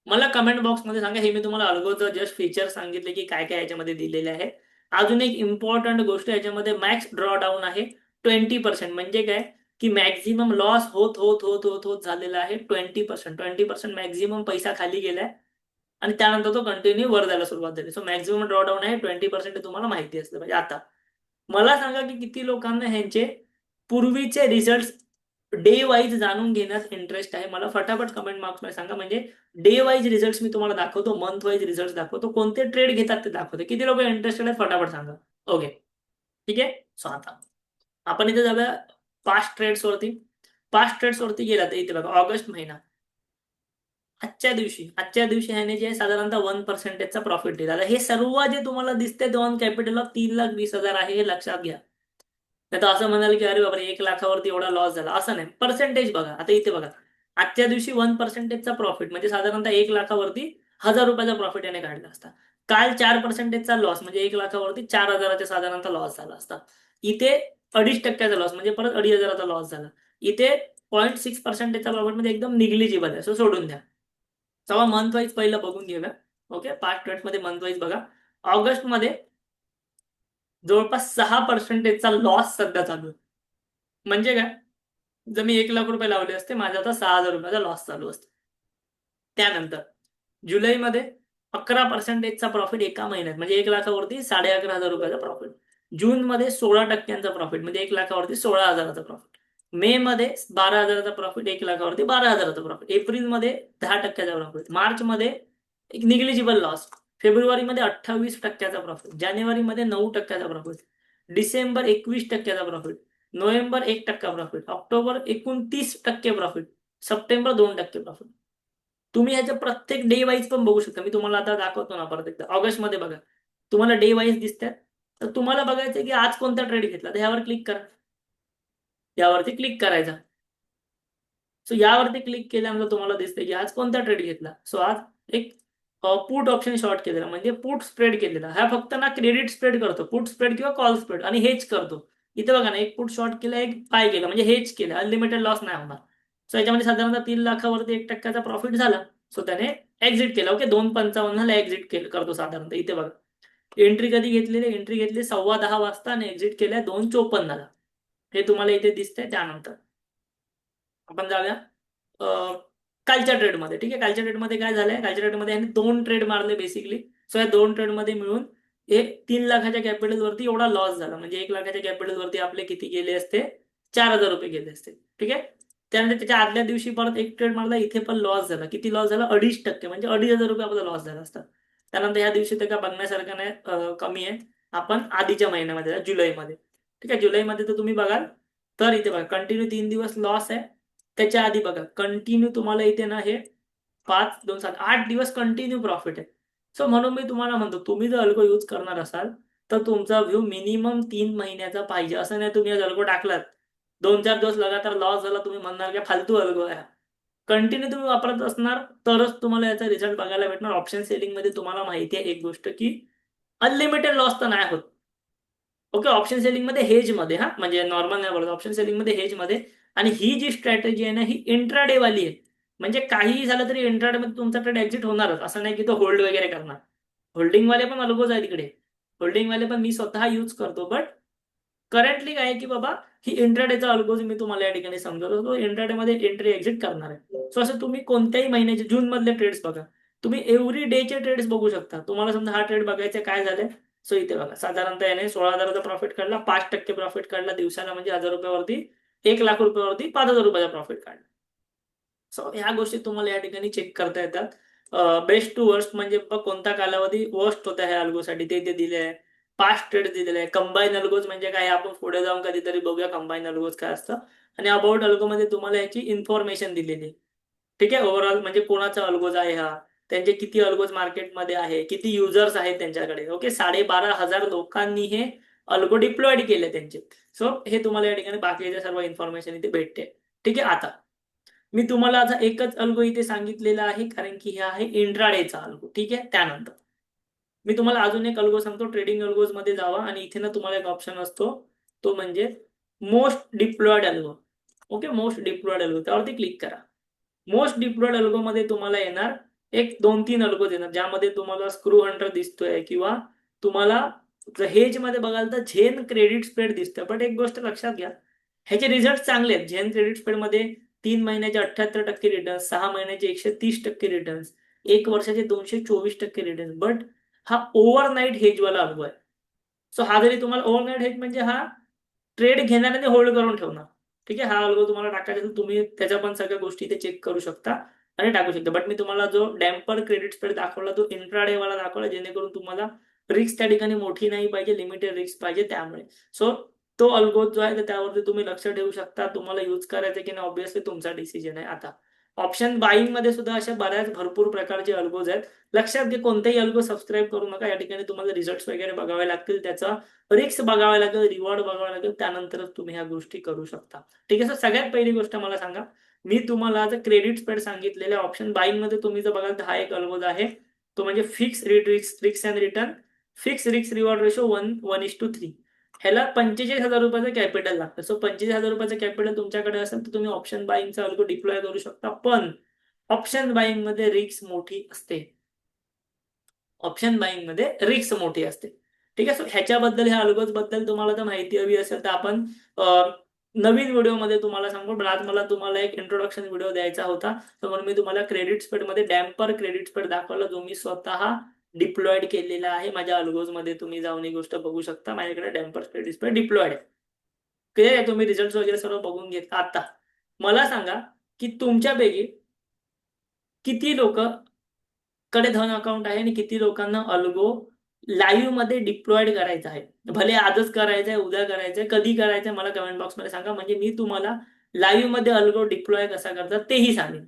मला कमेंट बॉक्समध्ये सांगा. हे मी तुम्हाला अल्गोचं जस्ट फीचर सांगितले की काय काय याच्यामध्ये दिलेले आहे. अजून एक इम्पॉर्टंट गोष्ट याच्यामध्ये मॅक्स ड्रॉडाऊन आहे 20%. म्हणजे काय की मॅक्झिमम लॉस होत होत होत होत होत झालेला आहे 20%. 20% मॅक्झिमम पैसा खाली गेलाय आणि त्यानंतर तो कंटिन्यू वर जायला सुरुवात झाली. सो मॅक्झिमम ड्रॉडाऊन आहे 20%. तुम्हाला माहिती असलं पाहिजे. आता मला सांगा की किती लोकांना ह्यांचे पूर्वीचे रिझल्ट डे वाईज जाणून घेण्यात इंटरेस्ट आहे. मला फटाफट कमेंट बॉक्स मध्ये सांगा. म्हणजे डे वाईज रिझल्ट मी तुम्हाला दाखवतो, मंथ वाईज रिझल्ट दाखवतो, कोणते ट्रेड घेतात ते दाखवतो. किती लोक इंटरेस्टेड आहेत फटाफट सांगा. ओके. ठीक आहे. सो आता आपण इथे जाऊया पास्ट ट्रेड्स वरती. पास्ट ट्रेड्स वरती गेला तर इथे बघा ऑगस्ट महिना. आजच्या दिवशी ह्याने जे साधारणतः 1%चा प्रॉफिट दिला. हे सर्व जे तुम्हाला दिसते ऑन कॅपिटल ऑफ 3,20,000 आहे हे लक्षात घ्या. नाही तर असं म्हणाल की अरे बापरे 1 लाखावरती एवढा लॉस झाला, असं नाही. पर्सेंटेज बघा. आता इथे बघा आजच्या दिवशी 1%चा प्रॉफिट म्हणजे साधारणतः 1 लाखावरती 1,000 रुपयाचा प्रॉफिट याने काढला असता. काल 4%चा लॉस म्हणजे 1 लाखावरती 4,000चा साधारणतः लॉस झाला असता. इथे 2.5% लॉस म्हणजे परत 2,500चा लॉस झाला. इथे 0.6%चा प्रॉफिट म्हणजे एकदम निग्लिजिबल आहे. सो सोडून द्या. तेव्हा मंथ वाईज पहिलं बघून घेऊया. ओके. पास्ट ट्रेड्स मध्ये मंथ वाईज बघा. ऑगस्ट मध्ये जवळपास 6%चा लॉस सध्या चालू आहे. म्हणजे काय, जर मी 1 लाख रुपये लावले असते माझा आता 6,000 रुपयाचा लॉस चालू असतो. त्यानंतर जुलैमध्ये 11%चा प्रॉफिट एका महिन्यात म्हणजे 1 लाखावरती 11,500 रुपयाचा प्रॉफिट. जूनमध्ये 16%चा प्रॉफिट म्हणजे 1 लाखावरती 16,000चा प्रॉफिट. मे मध्ये 12,000चा प्रॉफिट 1 लाखावरती 12,000चा प्रॉफिट. एप्रिलमध्ये 10%चा प्रॉफिट. मार्चमध्ये एक निग्लिजिबल लॉस. फेब्रुवारीमध्ये 28%चा प्रॉफिट. जानेवारीमध्ये 9%चा प्रॉफिट. डिसेंबर 21%चा profit. November 1% profit. October 29% profit. September 2% profit. तुम्ही ह्याच्या प्रत्येक डे वाईज पण बघू शकता. मी तुम्हाला आता दाखवतो ना परत एकदा. ऑगस्ट मध्ये बघा तुम्हाला डे वाईज दिसतात. तर तुम्हाला बघायचं की आज कोणता ट्रेड घेतला तर ह्यावर क्लिक करा. यावरती क्लिक करायचा. सो यावरती क्लिक केल्यानंतर तुम्हाला दिसते की आज कोणता ट्रेड घेतला. सो आज एक पुट ऑप्शन शॉर्ट केलेला म्हणजे पुट स्प्रेड केलेला. हा फक्त ना क्रेडिट स्प्रेड करतो, पुट स्प्रेड किंवा कॉल स्प्रेड, आणि हेज करतो. इथे बघा ना एक पुट शॉर्ट केला एक बाय केला म्हणजे हेज केलं. अनलिमिटेड लॉस नाही होणार. सो याच्यामध्ये साधारणतः 3 लाखावरती 1%चा प्रॉफिट झाला. सो त्याने एक्झिट केला. ओके. 2:55 एक्झिट करतो साधारणतः. इथे बघा एंट्री कधी घेतलेली, एंट्री घेतली 10:15 वाजता आणि एक्झिट केलाय 2:54. हे तुम्हाला इथे दिसतंय. त्यानंतर आपण जाऊया कालच्या ट्रेडमध्ये. ठीक आहे. कालच्या ट्रेडमध्ये काय झालंय, कालच्या ट्रेडमध्ये यांनी 2 ट्रेड मारले बेसिकली. सो या 2 ट्रेडमध्ये मिळून हे 3 लाखाच्या कॅपिटलवरती एवढा लॉस झाला. म्हणजे 1 लाखाच्या कॅपिटलवरती आपले किती गेले असते, 4,000 रुपये गेले असते. ठीक आहे. त्यानंतर त्याच्या आदल्या दिवशी परत एक ट्रेड मारला, इथे पण लॉस झाला. किती लॉस झाला, 2.5% म्हणजे 2,500 रुपये आपला लॉस झाला असता. त्यानंतर ह्या दिवशी तर काय बघण्यासारखं नाही, कमी आहे. आपण आधीच्या महिन्यामध्ये जुलैमध्ये. ठीक आहे. जुलैमध्ये तर तुम्ही बघाल तर इथे बघा कंटिन्यू 3 दिवस लॉस आहे. त्याच्या आधी बघा कंटिन्यू तुम्हाला इथे ना हे 5, 2, 7, 8 दिवस कंटिन्यू प्रॉफिट आहे. सो म्हणून मी तुम्हाला म्हणतो तुम्ही जर अल्गो यूज करणार असाल तर तुमचा व्ह्यू मिनिमम 3 महिन्याचा पाहिजे. असं नाही तुम्ही अल्गो टाकलात 2-4 दिवस लगातार लॉस झाला तुम्ही म्हणणार की फालतू अल्गो आहे. कंटिन्यू तुम्ही वापरत असणार तरच तुम्हाला याचा रिझल्ट बघायला भेटणार. ऑप्शन सेलिंग मध्ये तुम्हाला माहिती आहे एक गोष्ट की अनलिमिटेड लॉस तर नाही होत. ओके. ऑप्शन सेलिंग मध्ये हेज मध्ये, हा म्हणजे नॉर्मल नाही बोलत, ऑप्शन सेलिंग मध्ये हेज मध्ये. आणि ही जी स्ट्रॅटेजी आहे ना ही इंट्राडे वाली आहे. म्हणजे काहीही झालं तरी इंट्राडे मध्ये तुमचा ट्रेड एक्झिट होणारच. असं नाही की तो होल्ड वगैरे करणार. होल्डिंग वाले पण अल्गोज आहे तिकडे. होल्डिंग वाले पण मी स्वतः यूज करतो. बट करंटली काय आहे की बाबा ही इंट्राडेचा अल्गोज मी तुम्हाला या ठिकाणी समजवतो. तो इंट्राडे मध्ये एंट्री एक्झिट करणार आहे. सो असं तुम्ही कोणत्याही महिन्याचे जून मधले ट्रेड्स बघा. तुम्ही एव्हरी डेचे ट्रेड्स बघू शकता. तुम्हाला समजा हा ट्रेड बघायचा काय झालंय. सो इथे बघा साधारणतः याने 16,000चा प्रॉफिट काढला, 5% प्रॉफिट काढला दिवसाला म्हणजे 1,000 रुपयावरती 1 लाख रुपयावरती 5,000 रुपयाचा प्रॉफिट काढला. सो ह्या गोष्टी तुम्हाला या ठिकाणी चेक करता येतात. बेस्ट टू वर्स्ट म्हणजे कोणता कालावधी वर्स्ट होता ह्या अल्गोसाठी ते दिले आहे. पास्ट ट्रेड दिलेले आहे. कंबाईन अल्गोज म्हणजे काय आपण पुढे जाऊन कधीतरी बघूया कंबाईन अल्गोज काय असतं. आणि अबाउट अल्गो मध्ये तुम्हाला याची इन्फॉर्मेशन दिलेली आहे. ठीक आहे, ओव्हरऑल म्हणजे कोणाचा अल्गोज आहे हा, त्यांचे किती अल्गोज मार्केटमध्ये आहे, किती युजर्स आहेत त्यांच्याकडे. ओके, 12,500 लोकांनी हे अल्गो डिप्लॉयड केले त्यांचे. सो हे तुम्हाला या ठिकाणी बाकीच्या सर्व इन्फॉर्मेशन इथे भेटते. ठीक आहे, आता मी तुम्हाला आता एकच अल्गो इथे सांगितलेला आहे कारण की हे आहे इंट्राडेचा अल्गो. ठीक आहे, त्यानंतर मी तुम्हाला अजून एक अल्गो सांगतो. ट्रेडिंग अल्गोज मध्ये जावा आणि इथे ना तुम्हाला एक ऑप्शन असतो, तो म्हणजे most deployed algo. Okay, most deployed algo त्यावरती क्लिक करा. मोस्ट डिप्लॉयड अल्गो मध्ये तुम्हाला येणार एक 2-3 अल्गो येणार, ज्यामध्ये तुम्हाला स्क्रू हंटर दिसतोय किंवा तुम्हाला हेज मध्ये बघाल तर झेन क्रेडिट स्प्रेड दिसतोय. पण एक गोष्ट लक्षात घ्या, ह्याचे रिझल्ट चांगले आहेत. झेन क्रेडिट स्प्रेड मध्ये 3 महिन्याचे 78% रिटर्न, 6 महिन्याचे 130% रिटर्न, 1 वर्षाचे 224% रिटर्न. बट हा ओव्हरनाईट हेजवाला अल्गो आहे. सो हा जरी तुम्हाला ओव्हरनाईट हेज म्हणजे हा ट्रेड घेणार आणि होल्ड करून ठेवणार. ठीक आहे, हा अल्गो तुम्हाला टाकायचा असेल तुम्ही त्याच्या पण सगळ्या गोष्टी इथे चेक करू शकता आणि टाकू शकता. बट मी तुम्हाला जो डॅम्पर क्रेडिट स्प्रेड दाखवला तो इंट्राडे वाला दाखवला, जेणेकरून तुम्हाला रिस्क त्या ठिकाणी मोठी नाही पाहिजे, लिमिटेड रिस्क पाहिजे. त्यामुळे सो तो अल्गो जो आहे त्यावरती तुम्ही लक्ष ठेवू शकता. तुम्हाला यूज करायचं की नाही ऑब्व्हियसली तुमचा डिसिजन आहे. आता ऑप्शन बाईंग मध्ये सुद्धा अशा बऱ्याच भरपूर प्रकारचे अल्गोज आहेत. लक्षात घ्या, कोणतेही अल्गो सबस्क्राईब करू नका. या ठिकाणी तुम्हाला रिझल्ट वगैरे बघावे लागतील, त्याचा रिस्क बघावे लागेल, रिवॉर्ड बघावा लागेल, त्यानंतरच तुम्ही ह्या गोष्टी करू शकता. ठीक आहे, सर सगळ्यात पहिली गोष्ट मला सांगा, मी तुम्हाला आज क्रेडिट स्प्रेड सांगितलेल्या ऑप्शन बाईंग मध्ये तुम्ही जर बघाल तर हा एक अल्गोज आहे, तो म्हणजे fix risk and return, fix risk reward ratio 1:3. ह्याला 45,000 रुपयाचं कॅपिटल लागतं. सो 45,000 रुपयाचं कॅपिटल तुमच्याकडे असेल तर तुम्ही ऑप्शन बाईंगचा अल्गो डिप्लॉय करू शकता. पण ऑप्शन बाईंग मध्ये रिस्क मोठी असते. ऑप्शन बाईंग मध्ये रिस्क मोठी असते. ठीक आहे, सो ह्याच्याबद्दल ह्या अल्गोज बद्दल तुम्हाला जर माहिती हवी असेल तर आपण नवीन व्हिडिओमध्ये तुम्हाला सांगू. पण आज मला तुम्हाला एक इंट्रोडक्शन व्हिडिओ द्यायचा होता, तर म्हणून मी तुम्हाला क्रेडिट स्प्रेड मध्ये डॅम्पर क्रेडिट स्प्रेड दाखवला, जो मी स्वतः डिप्लॉयड केलेला आहे. माझ्या अल्गोज मध्ये तुम्ही जाऊन ही गोष्ट बघू शकता. माझ्याकडे डॅम्पर क्रेडिट स्प्रेड डिप्लॉयड आहे. क्लिअर आहे, तुम्ही रिझल्ट वगैरे सर्व बघून घेता. आता मला सांगा की तुमच्यापैकी किती लोक कडे धन अकाउंट आहे आणि किती लोकांना अल्गो लाईव्ह मध्ये डिप्लॉयड करायचा आहे. भले आजच करायचं आहे, उद्या करायचं आहे, कधी करायचं आहे मला कमेंट बॉक्स मध्ये सांगा, म्हणजे मी तुम्हाला लाईव्ह मध्ये अल्गो डिप्लॉय कसा करतात तेही सांगेन.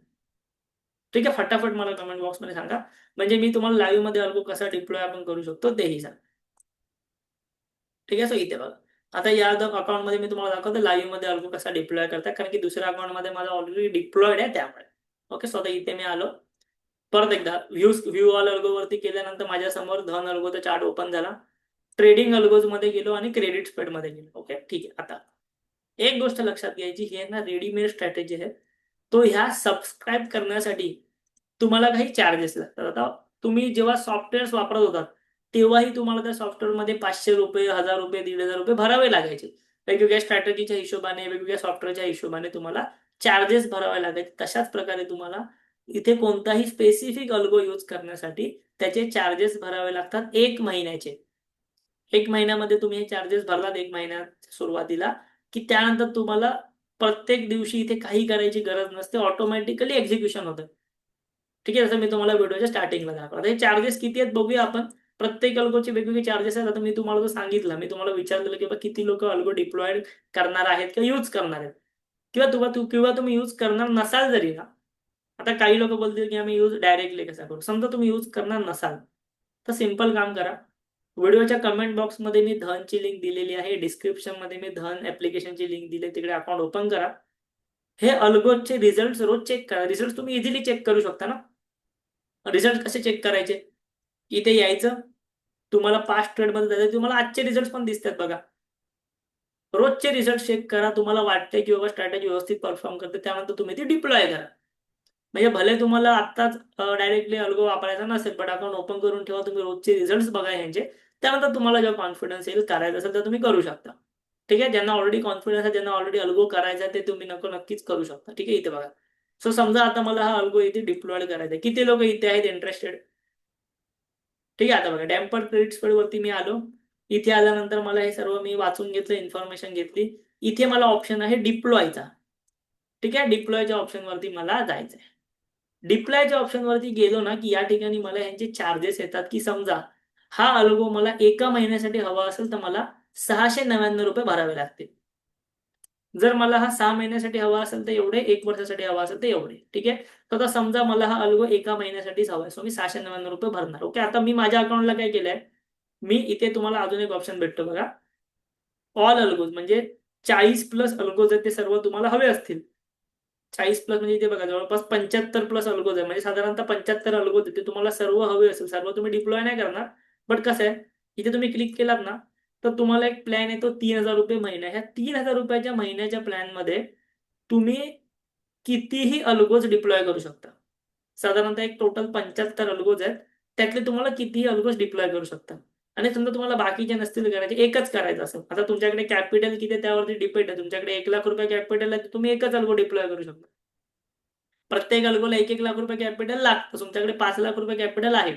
ठीक आहे, फटाफट मला कमेंट बॉक्स मध्ये सांगा, म्हणजे मी तुम्हाला लाईव्ह मध्ये अल्गो कसा डिप्लॉय आपण करू शकतो तेही सांग. ठीक आहे, सो इथे बघा, आता या अकाउंट मध्ये मी तुम्हाला दाखवतो लाईव्ह मध्ये अल्गो कसा डिप्लॉय करतात, कारण की दुसऱ्या अकाउंट मध्ये माझा ऑलरेडी डिप्लॉयड आहे त्यामुळे. ओके, सो आता इथे मी आलो. परत एकदा व्ह्यू ऑल अल्गो वरती केल्यानंतर माझ्या समोर धन अल्गोचा चार्ट ओपन झाला. ट्रेडिंग अल्गोज मध्ये गेलो आणि क्रेडिट स्प्रेड मध्ये गेलो. ओके, ठीक आहे. आता एक गोष्ट लक्षात घ्यायची, ही आहे ना रेडीमेड स्ट्रॅटेजी आहे. तो ह्या सबस्क्राईब करण्यासाठी तुम्हाला काही चार्जेस लागतात. आता तुम्ही जेव्हा सॉफ्टवेअर्स वापरत होतात तेव्हाही तुम्हाला त्या सॉफ्टवेअर मध्ये 500 रुपये, 1000 रुपये, 1500 रुपये भरावे लागायचे. वेगवेगळ्या स्ट्रॅटेजीच्या हिशोबाने, वेगवेगळ्या सॉफ्टवेअरच्या हिशोबाने तुम्हाला चार्जेस भरावे लागायचे. तशाच प्रकारे तुम्हाला इथे कोणताही स्पेसिफिक अल्गो यूज करण्यासाठी त्याचे चार्जेस भरावे लागतात 1 महिन्याचे. 1 महिन्यामध्ये तुम्ही हे चार्जेस भरलात 1 महिन्यात सुरुवातीला, की त्यानंतर तुम्हाला प्रत्येक दिवशी इथे काही करायची गरज नसते, ऑटोमॅटिकली एक्झिक्युशन होतं. ठीक आहे, जसं मी तुम्हाला व्हिडिओच्या स्टार्टिंगला दाखवलं. हे चार्जेस किती आहेत बघूया आपण. प्रत्येक अल्गोचे वेगवेगळे चार्जेस आहेत. आता मी तुम्हाला जो सांगितलं, मी तुम्हाला विचारलेलं की किती लोक अल्गो डिप्लॉयड करणार आहेत किंवा यूज करणार आहेत, किंवा तुम्ही यूज करणार नसाल जरी ना. आता काही लोक बोलतील की आम्ही यूज डायरेक्टली कसा करू. समजा तुम्ही यूज करणार नसाल तर सिंपल काम करा. व्हिडिओच्या कमेंट बॉक्समध्ये मी धनची लिंक दिलेली आहे, डिस्क्रिप्शन मध्ये मी धन ऍप्लिकेशनची लिंक दिली, तिकडे अकाउंट ओपन करा. हे अल्गोचे रिझल्ट रोज चेक करा. रिझल्ट तुम्ही इझिली चेक करू शकता ना. रिझल्ट कसे चेक करायचे, इथे यायचं, तुम्हाला पास्ट ट्रेड मध्ये जायचं, तुम्हाला आजचे रिझल्ट पण दिसतात बघा. रोजचे रिझल्ट चेक करा. तुम्हाला वाटते की बाबा स्ट्रॅटेजी व्यवस्थित परफॉर्म करते, त्यानंतर तुम्ही ती डिप्लॉय करा. म्हणजे भले तुम्हाला आत्ताच डायरेक्टली अल्गो वापरायचा नसेल, पण अकाउंट ओपन करून ठेवा, तुम्ही रोजचे रिझल्ट बघा यांचे, त्यानंतर तुम्हाला जेव्हा कॉन्फिडन्स येईल करायचं असेल तर तुम्ही करू शकता. ठीक आहे, ज्यांना ऑलरेडी कॉन्फिडन्स आहे, ज्यांना ऑलरेडी अल्गो करायचा आहे, ते तुम्ही नक्कीच करू शकता. ठीक आहे, इथे बघा. सो समजा आता मला हा अल्गो इथे डिप्लॉय करायचा आहे. किती लोक इथे आहेत इंटरेस्टेड? ठीक आहे, आता बघा डॅम्पर क्रेडिट स्प्रेड वरती मी आलो. इथे आल्यानंतर मला हे सर्व मी वाचून घेतलं, इन्फॉर्मेशन घेतली. इथे मला ऑप्शन आहे डिप्लॉयचा. ठीक आहे, डिप्लॉयच्या ऑप्शन वरती मला जायचं आहे. डिप्लॉयच्या ऑप्शन वरती गेलो ना की या ठिकाणी मला यांचे चार्जेस येतात, की समजा हा अल्गो मला एका महिन्यासाठी हवा असेल तर मला 699 रुपये भरावे लागतील. जर मला हा 6 महिन्यासाठी हवा असेल तर एवढे, 1 वर्षासाठी हवा असेल तर एवढे. ठीक आहे. तर आता समजा मला हा अल्गो एका महिन्यासाठीच हवा आहे, सो मी 699 रुपये भरणार. ओके. आता मी माझ्या अकाउंटला काय केलंय, मी इथे तुम्हाला अजून एक ऑप्शन भेटतो बघा, ऑल अल्गोज, म्हणजे 40+ अल्गोज आहेत, ते सर्व तुम्हाला हवे असतील. 40+ म्हणजे इथे बघा जवळपास 75+ अल्गोज आहे, म्हणजे साधारणतः 75 अल्गोज ते तुम्हाला सर्व हवे असेल, सर्व तुम्ही डिप्लॉय नाही करणार. बट कसं आहे, इथे तुम्ही क्लिक केलात ना, तर तुम्हाला एक प्लॅन येतो 3,000 रुपये महिना. ह्या 3,000 रुपयाच्या महिन्याच्या प्लॅनमध्ये तुम्ही कितीही अल्गोज डिप्लॉय करू शकता. साधारणतः एक टोटल 75 अल्गोज आहेत, त्यातले तुम्हाला कितीही अल्गोज डिप्लॉय करू शकता. आणि समजा तुम्हाला बाकीचे नसतील करायचे, एकच करायचं असेल, आता तुमच्याकडे कॅपिटल किती आहे त्यावरती डिपेंड आहे. तुमच्याकडे 1,00,000 रुपये कॅपिटल आहे तर तुम्ही एकच अल्गो डिप्लॉय करू शकता. प्रत्येक अल्गोला 1,00,000 रुपये कॅपिटल लागतं. तुमच्याकडे 5,00,000 रुपये कॅपिटल आहे,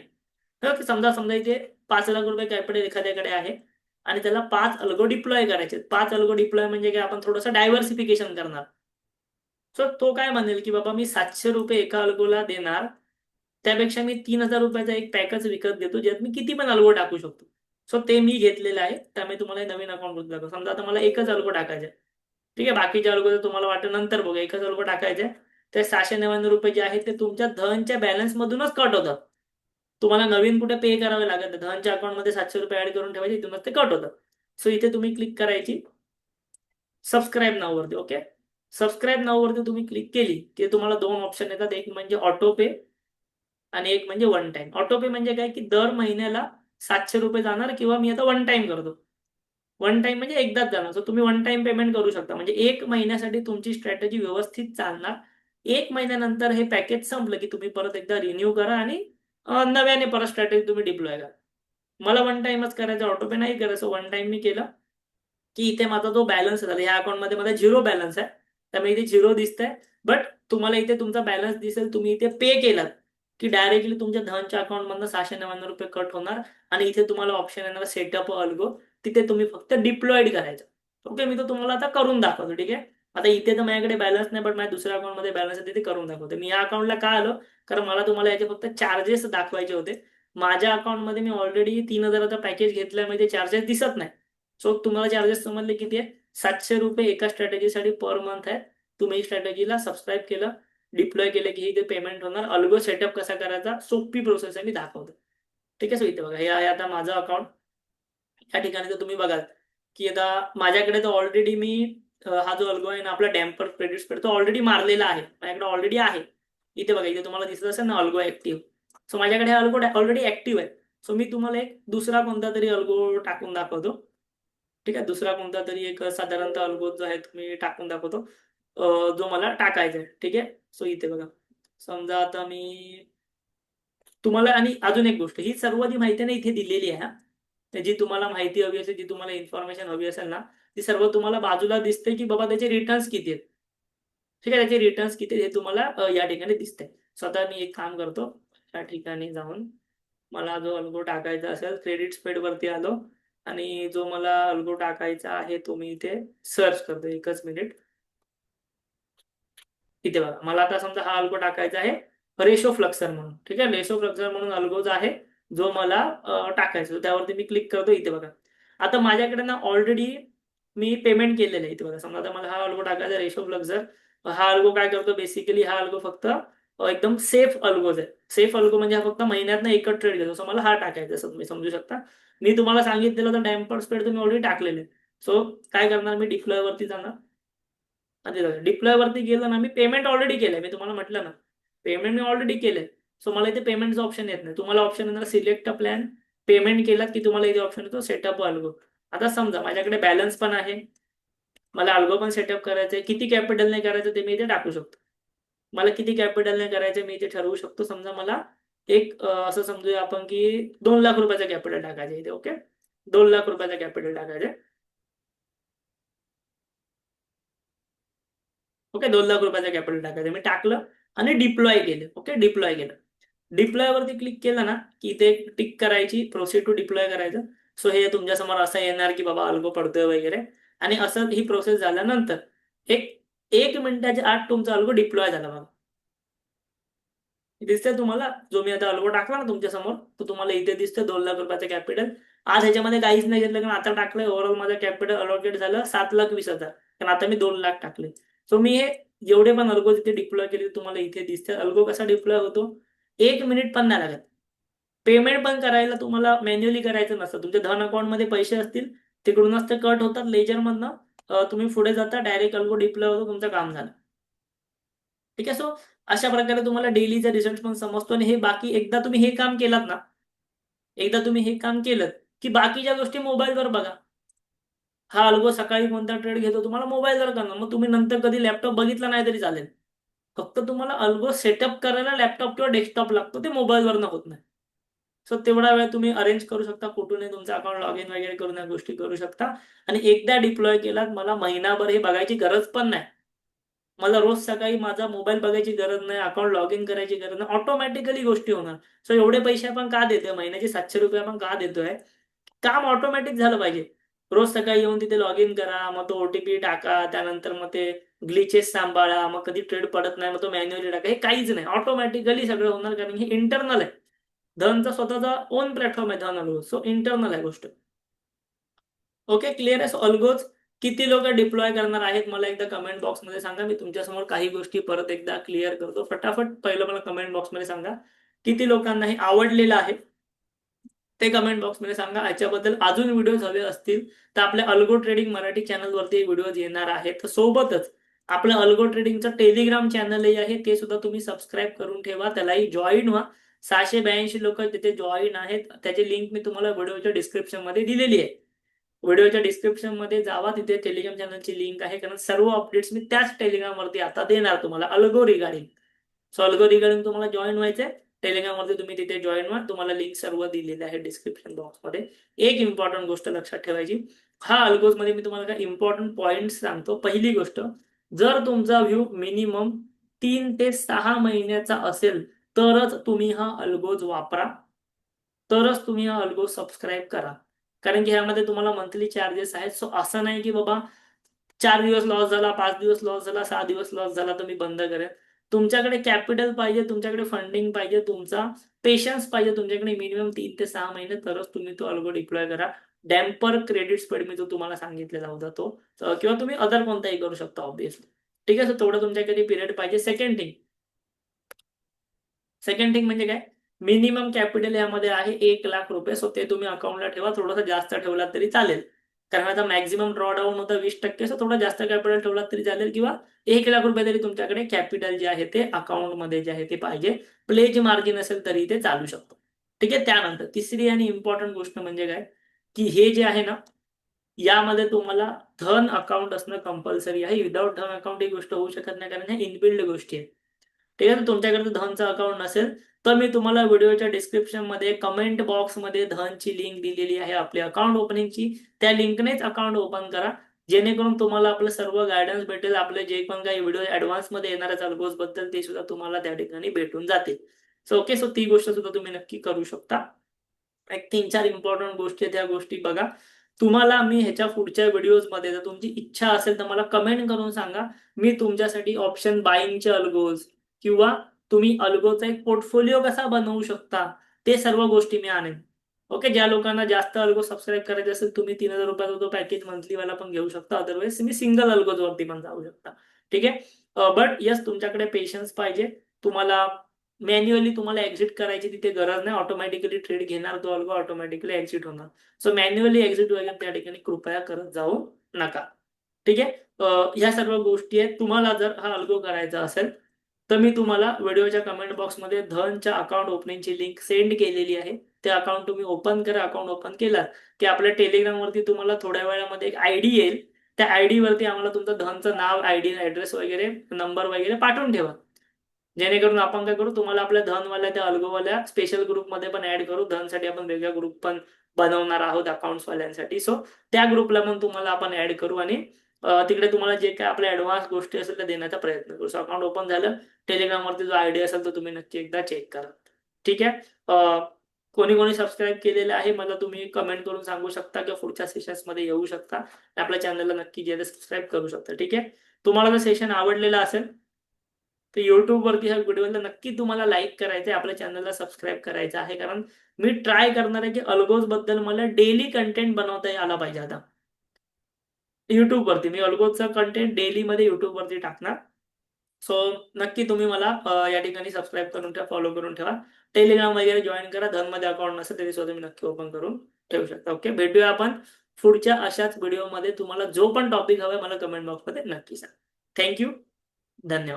तर समजा समजा इथे 5,00,000 रुपये कॅपिटल एखाद्याकडे आहे आणि त्याला 5 अल्गो डिप्लॉय करायचे. 5 अल्गो डिप्लॉय म्हणजे काय, आपण थोडंसं डायव्हर्सिफिकेशन करणार. सो तो काय म्हणेल की बाबा मी 700 रुपये एका अल्गोला देणार, त्यापेक्षा मी 3,000 रुपयाचा एक पॅकच विकत घेतो, ज्यात मी किती पण अल्गो टाकू शकतो. सो ते मी घेतलेलं आहे, त्यामुळे तुम्हाला नवीन अकाउंट होत जातो. समजा आता मला एकच अल्गो टाकायचा आहे. ठीक आहे. बाकीच्या अल्गो जर तुम्हाला वाटतं नंतर बघा, एकच अल्गो टाकायचे आहे, तर 699 रुपये जे आहेत ते तुमच्या धनच्या बॅलन्स मधूनच कट होतात. तुम्हाला नवीन कुठे पे करावे लागत नाही. धनच्या अकाउंटमध्ये 700 रुपये ऍड करून ठेवायचे, इथूनच ते कट होतात. सो इथे तुम्ही क्लिक करायची सबस्क्राईब नाव वरती. ओके. सबस्क्राईब नाव वरती तुम्ही क्लिक केली की तुम्हाला दोन ऑप्शन येतात, एक म्हणजे ऑटो पे आणि एक म्हणजे वन टाइम. ऑटो पे म्हणजे काय की दर महिन्याला 700 रुपये जाणार, किंवा मी आता वन टाइम करतो. वन टाइम म्हणजे एकदाच जाणार. सो तुम्ही वन टाइम पेमेंट करू शकता, म्हणजे 1 महिन्यासाठी तुमची स्ट्रॅटेजी व्यवस्थित चालणार. 1 महिन्यानंतर हे पॅकेज संपलं की तुम्ही परत एकदा रिन्यू करा आणि नव्याने परत स्ट्रॅटेजी तुम्ही डिप्लॉय करा. मला वन टाइमच करायचं, ऑटो पे नाही करायचं. वन टाइम मी केलं की इथे माझा जो बॅलन्स झाला, ह्या अकाउंटमध्ये माझा 0 बॅलन्स आहे, त्यामुळे इथे 0 दिसतंय. बट तुम्हाला इथे तुमचा बॅलन्स दिसेल, तुम्ही इथे पे केलात की डायरेक्टली तुमच्या धनच्या अकाउंटमधनं 699 रुपये कट होणार. आणि इथे तुम्हाला ऑप्शन येणार सेटअप अल्गो, तिथे तुम्ही फक्त डिप्लॉइड करायचं. ओके. मी तर तुम्हाला आता करून दाखवतो. ठीक आहे. आता इथे तर माझ्याकडे बॅलन्स नाही, बट माझ्या दुसऱ्या अकाउंटमध्ये बॅलन्स आहे, तिथे करून दाखवतो. मी या अकाउंटला का आलो, कारण मला तुम्हाला याचे फक्त चार्जेस दाखवायचे होते. माझ्या अकाउंटमध्ये मी ऑलरेडी 3,000चा पॅकेज घेतल्यामुळे ते चार्जेस दिसत नाही. सो तुम्हाला चार्जेस समजले किती आहे, 700 रुपये एका स्ट्रॅटेजीसाठी पर मंथ आहे. तुम्ही स्ट्रॅटेजीला सबस्क्राईब केलं, डिप्लॉय केलं की इथे पेमेंट होणार. अल्गो सेटअप कसा करायचा, सोपी प्रोसेस आहे, मी दाखवतो. ठीक आहे. सो इथे बघा, हे आहे आता माझं अकाउंट. या ठिकाणी तर तुम्ही बघाल की आता माझ्याकडे तर ऑलरेडी मी हा जो अल्गो आहे ना आपला डॅम्पर क्रेडिट स्प्रेड, तो ऑलरेडी मारलेला आहे, माझ्याकडे ऑलरेडी आहे. इथे बघा, इथे तुम्हाला दिसत असेल ना अल्गो ऍक्टिव्ह. सो माझ्याकडे हा अल्गो ऑलरेडी ऍक्टिव्ह आहे. सो मी तुम्हाला एक दुसरा कोणता तरी अल्गो टाकून दाखवतो. ठीक आहे. दुसरा कोणता तरी एक साधारणतः अल्गो जो आहे तुम्ही टाकून दाखवतो, जो मला टाकायचा आहे. ठीक आहे. सो इथे बघा, समजा आता मी तुम्हाला, आणि अजून एक गोष्ट, ही सर्व जी माहिती ना इथे दिलेली आहे, जी तुम्हाला माहिती हवी असेल, जी तुम्हाला इन्फॉर्मेशन हवी असेल ना, ती सर्व तुम्हाला बाजूला दिसते की बाबा त्याचे रिटर्न्स किती आहेत. ठीक आहे. त्याचे रिटर्न्स किती आहेत हे तुम्हाला या ठिकाणी दिसते. स्वतः मी एक काम करतो, या ठिकाणी जाऊन मला जो अल्गो टाकायचा असेल, क्रेडिट स्प्रेड वरती आलो आणि जो मला अल्गो टाकायचा आहे तो मी इथे सर्च करतो. एकच मिनिट. इथे बघा, मला आता समजा हा अल्गो टाकायचा आहे रेशो फ्लक्सर म्हणून. ठीक आहे. रेशो फ्लक्सर म्हणून अल्गो जो आहे, जो मला टाकायचा, त्यावरती मी क्लिक करतो. इथे बघा, आता माझ्याकडे ना ऑलरेडी मी पेमेंट केलेलं आहे. इथे बघा, समजा आता मला हा अल्गो टाकायचा रेशो फ्लक्सर. हा अल्गो काय करतो बेसिकली, हा अल्गो फक्त एकदम सेफ अल्गोज आहे. सेफ अल्गो म्हणजे हा फक्त महिन्यातनं एकच ट्रेड घेतो. सो मला हा टाकायचा, असं तुम्ही समजू शकता. मी तुम्हाला सांगितलेलं तर डॅम्पर स्प्रेड तुम्ही ऑलरेडी टाकलेले. सो काय करणार, मी डिप्लॉय वरती जाणार आणि डिप्लॉय वरती गेलं ना, मी पेमेंट ऑलरेडी केलंय, मी तुम्हाला म्हटलं ना पेमेंट मी ऑलरेडी केलंय. सो मला इथे पेमेंटचा ऑप्शन येत नाही. तुम्हाला ऑप्शन येणार सिलेक्ट अ प्लॅन. पेमेंट केला की तुम्हाला इथे ऑप्शन येतो सेटअप अल्गो. आता समजा माझ्याकडे बॅलन्स पण आहे, मला अल्गो पण सेटअप करायचंय, किती कॅपिटल नाही करायचं ते मी इथे टाकू शकतो. मला किती कॅपिटल नाही करायचं मी इथे ठरवू शकतो. समजा मला एक असं समजूया आपण की 2,00,000 रुपयाचा कॅपिटल टाकायचं इथे. ओके. 2,00,000 रुपयाचा कॅपिटल टाकायचे. ओके. 2,00,000 रुपयाचा कॅपिटल टाकायचं, मी टाकलं आणि डिप्लॉय केलं. ओके. डिप्लॉय केलं. डिप्लॉय वरती क्लिक केलं ना की इथे टिक करायची, प्रोसीड टू डिप्लॉय करायचं. सो हे तुमच्यासमोर असं येणार की बाबा अल्गो पडतोय वगैरे. आणि असं ही प्रोसेस झाल्यानंतर एक 1 मिनिटाच्या आत तुमचा अल्गो डिप्लॉय झाला बघा. दिसतंय तुम्हाला? जो मी आता अल्गो टाकला ना तुमच्या समोर, तो तुम्हाला इथे दिसतोय 2 लाख रुपयाचं कॅपिटल. आज ह्याच्यामध्ये काहीच नाही घेतलं, कारण आता टाकलंय ओव्हरऑल माझं कॅपिटल अलॉकेट झालं 7,20,000, कारण आता मी 2 लाख टाकले. सो मी हे जेवढे पण अल्गो तिथे डिप्लॉय केले तुम्हाला इथे दिसतंय. अल्गो कसा डिप्लॉय होतो? 1 मिनिट पण नाही लागत. पेमेंट पण करायला तुम्हाला मॅन्युअली करायचं नसतं. तुमच्या धन अकाउंटमध्ये पैसे असतील, तिकडूनच ते कट होतात लेजरमधनं. तुम्ही पुढे जाता, डायरेक्ट अल्गो डिप्लॉय होतो, तुमचं काम झालं. ठीक आहे. सो अशा प्रकारे तुम्हाला डेलीचा रिझल्ट पण समजतो. आणि हे बाकी एकदा तुम्ही हे काम केलात ना, एकदा तुम्ही हे काम केलं की बाकीच्या गोष्टी मोबाईलवर बघा. हा अल्गो सकाळी कोणता ट्रेड घेतो तुम्हाला मोबाईलवर कळणार, मग तुम्ही नंतर कधी लॅपटॉप बघितला नाही तरी चालेल. फक्त तुम्हाला अल्गो सेटअप करायला लॅपटॉप किंवा डेस्कटॉप लागतो, ते मोबाईलवरनं होत नाही. सो तेवढा वेळ तुम्ही अरेंज करू शकता, कुठूनही तुमचं अकाउंट लॉग इन वगैरे करून या गोष्टी करू शकता. आणि एकदा डिप्लॉय केलात, मला महिनाभर हे बघायची गरज पण नाही. मला रोज सकाळी माझा मोबाईल बघायची गरज नाही, अकाउंट लॉग इन करायची गरज नाही, ऑटोमॅटिकली गोष्टी होणार. सो एवढे पैसे आपण का देतोय, महिन्याचे 700 रुपये आपण का देतोय? काम ऑटोमॅटिक झालं पाहिजे. रोज सकाळी येऊन तिथे लॉग इन करा, मग तो ओटीपी टाका, त्यानंतर मग ते ग्लिचेस सांभाळा, मग कधी ट्रेड पडत नाही मग तो मॅन्युअली टाका, हे काहीच नाही, ऑटोमॅटिकली सगळं होणार, कारण हे इंटरनल आहे. धनचा स्वतःचा ओन प्लॅटफॉर्म आहे धन अल्गो, सो इंटरनल आहे गोष्ट. ओके, क्लिअर आहे. सो अल्गोज किती लोक डिप्लॉय करणार आहेत मला एकदा कमेंट बॉक्समध्ये सांगा. मी तुमच्यासमोर काही गोष्टी परत एकदा क्लिअर करतो. फटाफट पहिलं मला कमेंट बॉक्समध्ये सांगा किती लोकांना हे आवडलेलं आहे, ते कमेंट बॉक्समध्ये सांगा. याच्याबद्दल अजून व्हिडिओज हवे असतील तर आपल्या अल्गो ट्रेडिंग मराठी चॅनलवरती व्हिडिओज येणार आहेत. सोबतच आपलं अल्गो ट्रेडिंगचं टेलिग्राम चॅनलही आहे, ते सुद्धा तुम्ही सबस्क्राईब करून ठेवा, त्यालाही जॉईन व्हा. 682 लोक तिथे जॉईन आहेत, त्याची लिंक मी तुम्हाला व्हिडिओच्या डिस्क्रिप्शन मध्ये दिलेली आहे. व्हिडिओच्या डिस्क्रिप्शन मध्ये जावा, तिथे टेलिग्राम चॅनलची लिंक आहे, कारण सर्व अपडेट्स मी त्याच टेलिग्राम वरती आता देणार तुम्हाला algo regarding. So algo regarding तुम्हाला जॉईन व्हायचंय टेलिग्राम वरती, तुम्ही तिथे जॉईन व्हा. तुम्हाला लिंक सर्व दिलेली आहे डिस्क्रिप्शन बॉक्समध्ये. एक इम्पॉर्टंट गोष्ट लक्षात ठेवायची, हा अल्गोज मध्ये मी तुम्हाला काही इम्पॉर्टंट पॉइंट सांगतो. पहिली गोष्ट, जर तुमचा व्ह्यू मिनिमम 3 ते 6 महिन्याचा असेल तरच तुम्ही हा अल्गोज वापरा, तरच तुम्ही हा अल्गो सबस्क्राईब करा. कारण की ह्यामध्ये तुम्हाला मंथली चार्जेस आहेत. सो असं नाही की बाबा 4 दिवस लॉस झाला, 5 दिवस लॉस झाला, 6 दिवस लॉस झाला तर मी बंद करेन. तुमच्याकडे कॅपिटल पाहिजे, तुमच्याकडे फंडिंग पाहिजे, तुमचा पेशन्स पाहिजे तुमच्याकडे मिनिमम 3 ते 6 महिने, तरच तुम्ही तो अल्गो डिप्लॉय करा. डॅम्पर क्रेडिट स्प्रेड मी जो तुम्हाला सांगितलेला होता तो, किंवा तुम्ही अदर कोणताही करू शकता ऑब्विसली. ठीक आहे. सो तेवढं तुमच्याकडे पिरियड पाहिजे. सेकंड थिंग म्हणजे काय, मिनिमम कॅपिटल यामध्ये आहे 1 लाख रुपये. सो ते तुम्ही अकाउंटला ठेवा, थोडंसं जास्त ठेवला तरी चालेल, कारण आता मॅक्झिमम ड्रॉडाऊन होतं 20%. सो थोडं जास्त कॅपिटल ठेवला तरी चालेल, किंवा 1 लाख रुपये तरी तुमच्याकडे कॅपिटल जे आहे ते अकाउंटमध्ये जे आहे ते पाहिजे. प्लेज मार्जिन असेल तरी ते चालू शकतं. ठीक आहे. त्यानंतर तिसरी आणि इम्पॉर्टंट गोष्ट म्हणजे काय, की हे जे आहे ना, यामध्ये तुम्हाला धन अकाउंट असणं कंपल्सरी आहे. विदाउट धन अकाउंट ही गोष्ट होऊ शकत नाही, कारण ह्या इनबिल्ड गोष्टी आहेत. ठीक आहे. तुमच्याकडे धनचं अकाउंट नसेल तर मी तुम्हाला व्हिडिओच्या डिस्क्रिप्शन मध्ये कमेंट बॉक्समध्ये धनची लिंक दिलेली आहे आपल्या अकाउंट ओपनिंगची, त्या लिंकनेच अकाउंट ओपन करा, जेणेकरून तुम्हाला आपलं सर्व गायडन्स भेटेल. आपले जे पण काही व्हिडिओ ऍडव्हान्स मध्ये येणार आहेत अल्गोज बद्दल, ते सुद्धा तुम्हाला त्या ठिकाणी भेटून जातील. सो ओके, सो ती गोष्ट सुद्धा तुम्ही नक्की करू शकता. एक 3-4 इम्पॉर्टंट गोष्टी आहेत, त्या गोष्टी बघा. तुम्हाला मी ह्याच्या पुढच्या व्हिडिओज मध्ये जर तुमची इच्छा असेल तर मला कमेंट करून सांगा, मी तुमच्यासाठी ऑप्शन बाईंगचे अल्गोज किंवा तुम्ही अल्गोचा एक पोर्टफोलिओ कसा बनवू शकता, ते सर्व गोष्टी मी आणेन. ओके. ज्या लोकांना जास्त अल्गो सबस्क्राईब करायचे असेल, तुम्ही 3000 रुपयाचा तो पॅकेज मंथली वाला पण घेऊ शकता, अदरवाइज तुम्ही सिंगल अल्गोज वरती पण जाऊ शकता. ठीक आहे. बट यस, तुमच्याकडे पेशन्स पाहिजे. तुम्हाला मॅन्युअली तुम्हाला एक्झिट करायची तिथे गरज नाही, ऑटोमॅटिकली ट्रेड घेणार तो अल्गो, ऑटोमॅटिकली एक्झिट होणार. सो मॅन्युअली एक्झिट वगैरे त्या ठिकाणी कृपया करत जाऊ नका. ठीक आहे. ह्या सर्व गोष्टी आहेत. तुम्हाला जर हा अल्गो करायचा असेल तर मी तुम्हाला व्हिडिओच्या कमेंट बॉक्समध्ये धनच्या अकाउंट ओपनिंगची लिंक सेंड केलेली आहे. ते अकाउंट तुम्ही ओपन करा. अकाउंट ओपन केला की आपल्या टेलिग्राम वरती तुम्हाला थोड्या वेळामध्ये एक आयडी येईल. त्या आयडी वरती आम्हाला तुमचं धनचं नाव, आयडी, ऍड्रेस वगैरे, नंबर वगैरे पाठवून ठेवा, जेणेकरून आपण काय करू, तुम्हाला आपल्या धनवाल्या त्या अल्गोवाल्या स्पेशल ग्रुपमध्ये पण ऍड करू. धनसाठी आपण वेगळा ग्रुप पण बनवणार आहोत अकाउंट्स वाल्यांसाठी. सो त्या ग्रुपला पण तुम्हाला आपण ऍड करू, आणि तिकडे तुम्हाला जे काय आपल्या ऍडव्हान्स गोष्टी असेल त्या देण्याचा प्रयत्न करू. सो अकाउंट ओपन झालं, टेलिग्राम वरती जो आयडी असेल तो तुम्ही नक्की एकदा चेक करा. ठीक आहे. कोणी कोणी सबस्क्राईब केलेलं आहे मला तुम्ही कमेंट करून सांगू शकता, किंवा पुढच्या सेशन्स मध्ये येऊ शकता. आपल्या चॅनलला नक्की जे सबस्क्राईब करू शकता. ठीक आहे. तुम्हाला जर सेशन आवडलेलं असेल तर युट्यूबवरती ह्या व्हिडिओला नक्की तुम्हाला लाईक करायचं आहे, आपल्या चॅनलला सबस्क्राईब करायचं आहे, कारण मी ट्राय करणार आहे की अल्गोज बद्दल मला डेली कंटेंट बनवता आला पाहिजे. आता युट्यूबवरती मी अल्गोजचा कंटेंट डेलीमध्ये युट्यूबवरती टाकणार. सो नक्की तुम्ही मला या ठिकाणी सबस्क्राईब करून ठेवा, फॉलो करून ठेवा. टेलिग्राम वगैरे जॉईन करा. धनमध्ये अकाउंट नसेल तरी सुद्धा मी नक्की ओपन करून ठेवू शकता. ओके, भेटूया आपण पुढच्या अशाच व्हिडिओमध्ये. तुम्हाला जो पण टॉपिक हवाय मला कमेंट बॉक्समध्ये नक्की सांगा. थँक्यू, धन्यवाद.